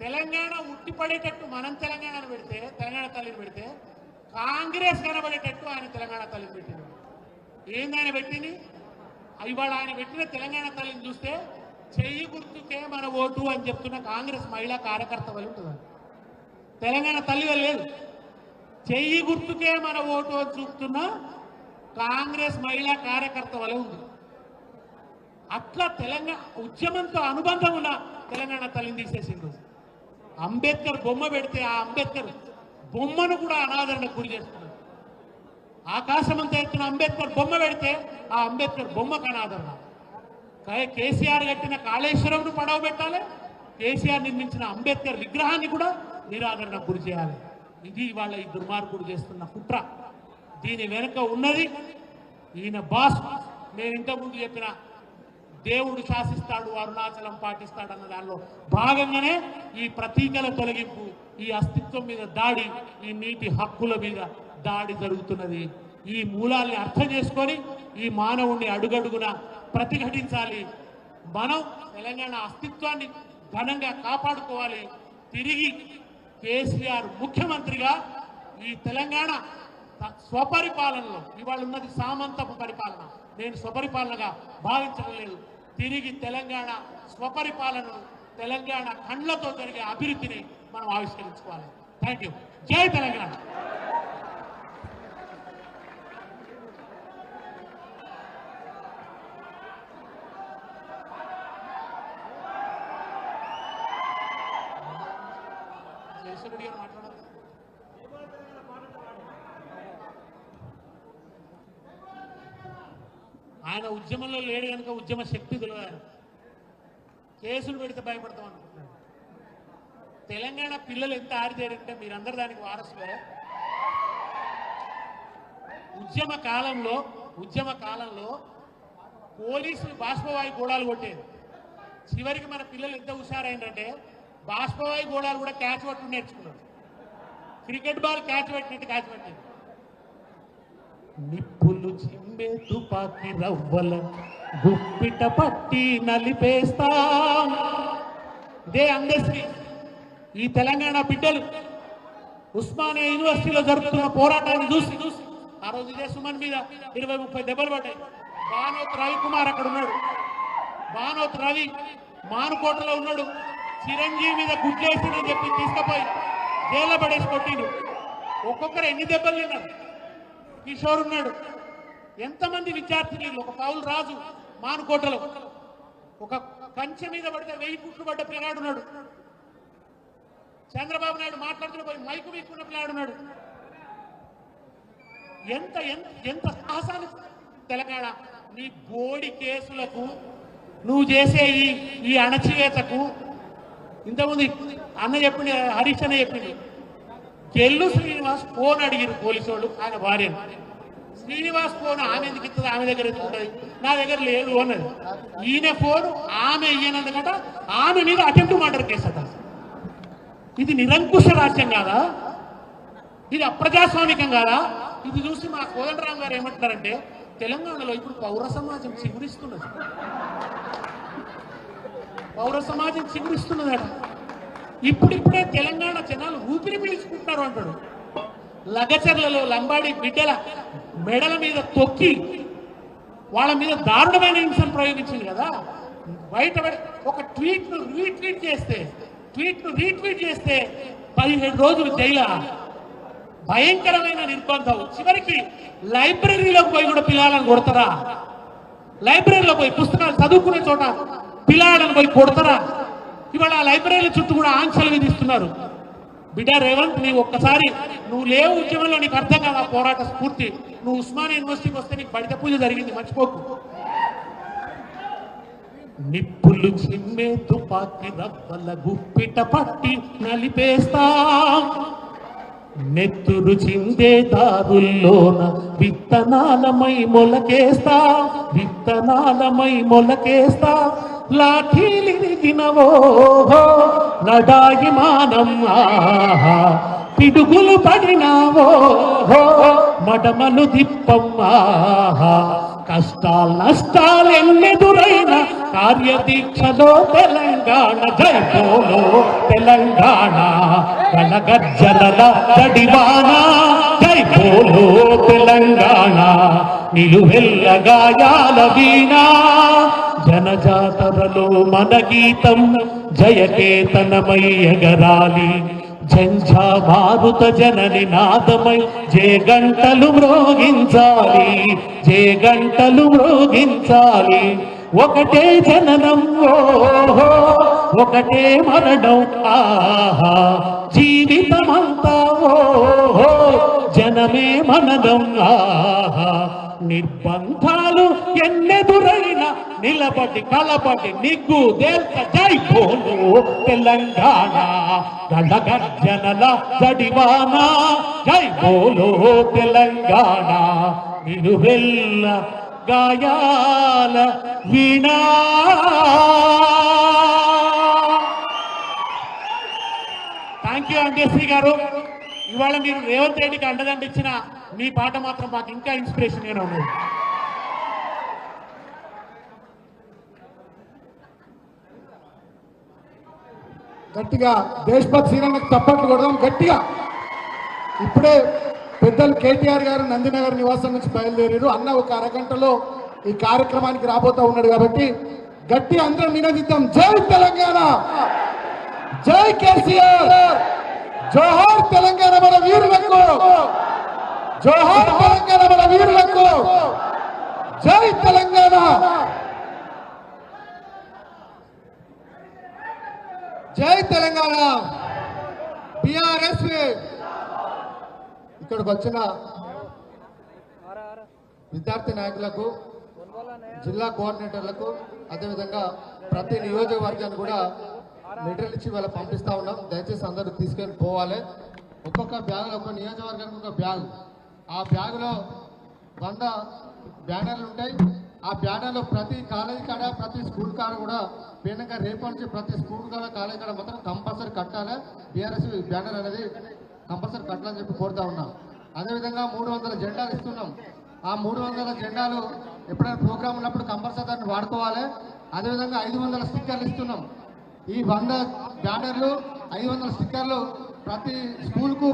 తెలంగాణ ఉట్టిపడేటట్టు మనం తెలంగాణను పెడితే, తెలంగాణ తల్లిని పెడితే, కాంగ్రెస్ కనబడేటట్టు ఆయన తెలంగాణ తల్లిని పెట్టింది. ఏంది ఆయన పెట్టింది? ఇవాళ ఆయన పెట్టిన తెలంగాణ తల్లిని చూస్తే చెయ్యి గుర్తుకే మన ఓటు అని చెప్తున్న కాంగ్రెస్ మహిళా కార్యకర్త వల్ల ఉంటుంది. తెలంగాణ తల్లి వల్ల లేదు, చెయ్యి గుర్తుకే మన ఓటు అని చూపుతున్న కాంగ్రెస్ మహిళా కార్యకర్త వల్ల ఉంది. అట్లా తెలంగాణ ఉద్యమంతో అనుబంధం ఉన్న తెలంగాణ తల్లిని తీసేసిండు. అంబేద్కర్ బొమ్మ పెడితే ఆ అంబేద్కర్ బొమ్మను కూడా అనాదరణకు గురి చేస్తున్నారు. ఆకాశమంతా ఎత్తున అంబేద్కర్ బొమ్మ పెడితే ఆ అంబేద్కర్ బొమ్మకు అనాదరణ. కేసీఆర్ కట్టిన కాళేశ్వరంను పడవ పెట్టాలి, కేసీఆర్ నిర్మించిన అంబేద్కర్ విగ్రహాన్ని కూడా నిరాదరణకు గురి చేయాలి. ఇది ఇవాళ ఈ దుర్మార్గుడు చేస్తున్న కుట్ర. దీని వెనుక ఉన్నది ఈయన బాస్. నేను ఇంతకుముందు చెప్పిన దేవుడు శాసిస్తాడు, అరుణాచలం పాటిస్తాడన్న దానిలో భాగంగానే ఈ ప్రతీకల తొలగింపు, ఈ అస్తిత్వం మీద దాడి, ఈ నీటి హక్కుల మీద దాడి జరుగుతున్నది. ఈ మూలాల్ని అర్థం చేసుకొని ఈ మానవుణ్ణి అడుగడుగున ప్రతిఘటించాలి. మనం తెలంగాణ అస్తిత్వాన్ని ఘనంగా కాపాడుకోవాలి. తిరిగి కేసీఆర్ ముఖ్యమంత్రిగా ఈ తెలంగాణ స్వపరిపాలనలో, ఇవాళ ఉన్నది సామంతపు పరిపాలన, నేను స్వపరిపాలనగా భావించడం లేదు. తిరిగి తెలంగాణ స్వపరిపాలనను, తెలంగాణ కండ్లతో జరిగే అభివృద్ధిని మనం ఆవిష్కరించుకోవాలి. Thank you. జై తెలంగాణ. జయశ్వరుడి గారు మాట్లాడారు. ఆయన ఉద్యమంలో లేడు కనుక ఉద్యమ శక్తి తెలియదు. కేసులు పెడితే భయపడతాం అనుకుంటున్నాడు. తెలంగాణ పిల్లలు ఎంత ఆరితేరంటే మీరందరూ దానికి వారసులే. ఉద్యమ కాలంలో పోలీసులు బాష్పవాయు గోళాలు కొట్టేది. చివరికి మన పిల్లలు ఎంత హుషారైందంటే బాష్పవాయు గోళాలు కూడా క్యాచ్ పట్టు నేర్చుకున్నారు. క్రికెట్ బాల్ క్యాచ్ పెట్టినట్టు క్యాచ్ పట్టేది. నిప్పులు చిమ్మే తుపాకి రవ్వల గుప్పిట పట్టి నలిపేస్తాం. ఇదే అందశ్రీ. ఈ తెలంగాణ బిడ్డలు ఉస్మానియా యూనివర్సిటీలో జరుగుతున్న పోరాటాన్ని చూసి ఆ రోజు ఇదే సుమన్ మీద 20-30 దెబ్బలు పడ్డాయి. బానోత్ రవికుమార్ అక్కడ ఉన్నాడు. బానోత్ రవి మానుకోటలో ఉన్నాడు. చిరంజీవి మీద గుడ్లేసిందని చెప్పి తీసుకుపోయి జైల్లో పడేసి కొట్టిండు. ఒక్కొక్కరు ఎన్ని దెబ్బలు తిన్నారు. కిషోర్ ఉన్నాడు. ఎంతమంది విద్యార్థినులు. ఒక పౌల్ రాజు మానుకోటలో ఒక కంచె మీద పడితే 1000 పుట్లు పడ్డ పిల్లాడు ఉన్నాడు. చంద్రబాబు నాయుడు మాట్లాడుతున్న పోయి మైకు వీక్కున్న పిల్లాడు ఉన్నాడు. ఎంత ఎంత ఎంత సాహసాలు. తెలంగాణ నీ బోడి కేసులకు, నువ్వు చేసే ఈ అణచివేతకు, ఇంతకుముందు అన్న చెప్పింది, హరీష్ అన్న చెప్పింది, గెల్లు శ్రీనివాస్ ఫోన్ అడిగారు పోలీసు వాళ్ళు ఆయన భార్యను. శ్రీనివాస్ ఫోన్ ఆమె ఎందుకు ఇస్తుంది, ఆమె దగ్గర ఎత్తుకుంటుంది, నా దగ్గర లేదు అన్నది. ఈయన ఫోన్ ఆమె ఇయ్యనందుకట ఆమె మీద అటెంప్ట్ మర్డర్ కేసు అట. ఇది నిరంకుశ రాజ్యం కాదా? ఇది అప్రజాస్వామికం కాదా? ఇది చూసి మా కోదండరాం గారు ఏమంటున్నారంటే తెలంగాణలో ఇప్పుడు పౌర సమాజం చిగురిస్తున్నది. పౌర సమాజం చిగురిస్తున్నదట. ఇప్పుడిప్పుడే తెలంగాణ జనాలు ఊపిరి పీల్చుకుంటున్నారు అంటాడు. లగచర్లలో లంబాడి బిడ్డల మెడల మీద తొక్కి వాళ్ళ మీద దారుణమైన హింసను ప్రయోగించింది కదా. బయట ఒక ట్వీట్ను రీట్వీట్ చేస్తే 17 రోజులు జైలు. భయంకరమైన నిర్బంధం. చివరికి లైబ్రరీలోకి పోయి కూడా పిల్లలను కొడతారా? లైబ్రరీలో పోయి పుస్తకాలు చదువుకునే చోట పిల్లలను పోయి కొడతారా? ఇవాళ ఆ లైబ్రరీల చుట్టూ కూడా ఆంక్షలు విధిస్తున్నారు. బిడ్డ రేవంత్, నీవు ఒక్కసారి నువ్వు లేవు ఉద్యమంలో, నీకు అర్థం కాదు ఆ పోరాట స్ఫూర్తి. నువ్వు ఉస్మానియా యూనివర్సిటీకి వస్తే నీకు బడిత పూజ జరిగింది, మర్చిపోకు. నిప్పులు చిమ్మే తుపాకి రవ్వల గుప్పిట పట్టి నలిపేస్తాం. నెత్తురు చిందే దారుల్లోన విత్తనాలమై మొలకేస్తా, విత్తనాలమై మొలకేస్తా. లాఠీలిరిగినవో లడాయి మానం ఆహా, పిడుగులు పడినావో మడమలు దిప్పమ్మా. కష్టాలు నష్టాలు ఎన్నెదురైన కార్యదీక్షలో తెలంగాణ జై బోలో తెలంగాణ. గణగర్జనల జడివాన జై బోలో తెలంగాణ. నిలువెల్ల గాయాల వీణ జనజాతరలో మన గీతం జయకేతనమై ఎగరాలి. జంఝా మారుత జనని నాదమై జయగంటలు మ్రోగించాలి, జయగంటలు మ్రోగించాలి. ఒకటే జననం ఓహో, ఒకటే మరణం ఆహా, జీవితమంతా ఓహో జనమే మననం ఆహా. నిర్బంధాలు ఎన్నెదురైన నిలబడి కలబడి నిగ్గు దేల్త జై బోలో తెలంగాణ. గణగర్జనల జడివాన జై బోలో తెలంగాణ. నిలువెల్ల గాయాల వీణా. థ్యాంక్ యూ అంజశ్రీ గారు. ఇవాళ మీరు రేవంత్ రెడ్డికి అండదండ ఇచ్చిన మీ పాట మాత్రం మాకు ఇంకా ఇన్స్పిరేషన్ గానే ఉన్నది. గట్టిగా దేశభక్తి శ్రీరంగకు తప్పట్లు కొడదాం గట్టిగా. ఇప్పుడే పెద్దలు కేటీఆర్ గారు నందినగర్ నివాసం నుంచి బయలుదేరారు. అన్న ఒక అరగంటలో ఈ కార్యక్రమానికి రాబోతా ఉన్నాడు కాబట్టి గట్టి అందరం నినదిద్దాం. జై తెలంగాణ, జై కేసీఆర్, జోహార్ తెలంగాణ మన వీరులకు, జోహార్ తెలంగాణ మన వీరులకు, జై తెలంగాణ, జై తెలంగాణ. బిఆర్ఎస్ ఇక్కడికి వచ్చిన విద్యార్థి నాయకులకు, జిల్లా కోఆర్డినేటర్లకు, అదేవిధంగా ప్రతి నియోజకవర్గాన్ని కూడా మెటీరియల్ ఇచ్చి వాళ్ళ పంపిస్తా ఉన్నాం. దయచేసి అందరూ తీసుకొని పోవాలి. ఒక్కొక్క బ్యాగులో, ఒక్కొక్క నియోజకవర్గానికి ఒక బ్యాగ్. ఆ బ్యాగులో 100 బ్యానర్లు ఉంటాయి. ఆ బ్యానర్లో ప్రతి కాలేజీ కాడ, ప్రతి స్కూల్ కాడ కూడా పేనంగా రేపు నుంచి ప్రతి స్కూల్ కాడ, కాలేజీ కాడ మాత్రం కంపల్సరీ కట్టాలి. బీఆర్ఎస్ బ్యానర్ అనేది కంపల్సరీ కట్టాలని చెప్పి కోరుతా ఉన్నాం. అదేవిధంగా 300 జెండాలు ఇస్తున్నాం. ఆ 300 జెండాలు ఎప్పుడైనా ప్రోగ్రామ్ ఉన్నప్పుడు కంపల్సరీ దాన్ని వాడుకోవాలి. అదేవిధంగా 500 స్టిక్కర్లు ఇస్తున్నాం. ఈ 100 బ్యానర్లు, 500 స్టిక్కర్లు ప్రతి స్కూల్కు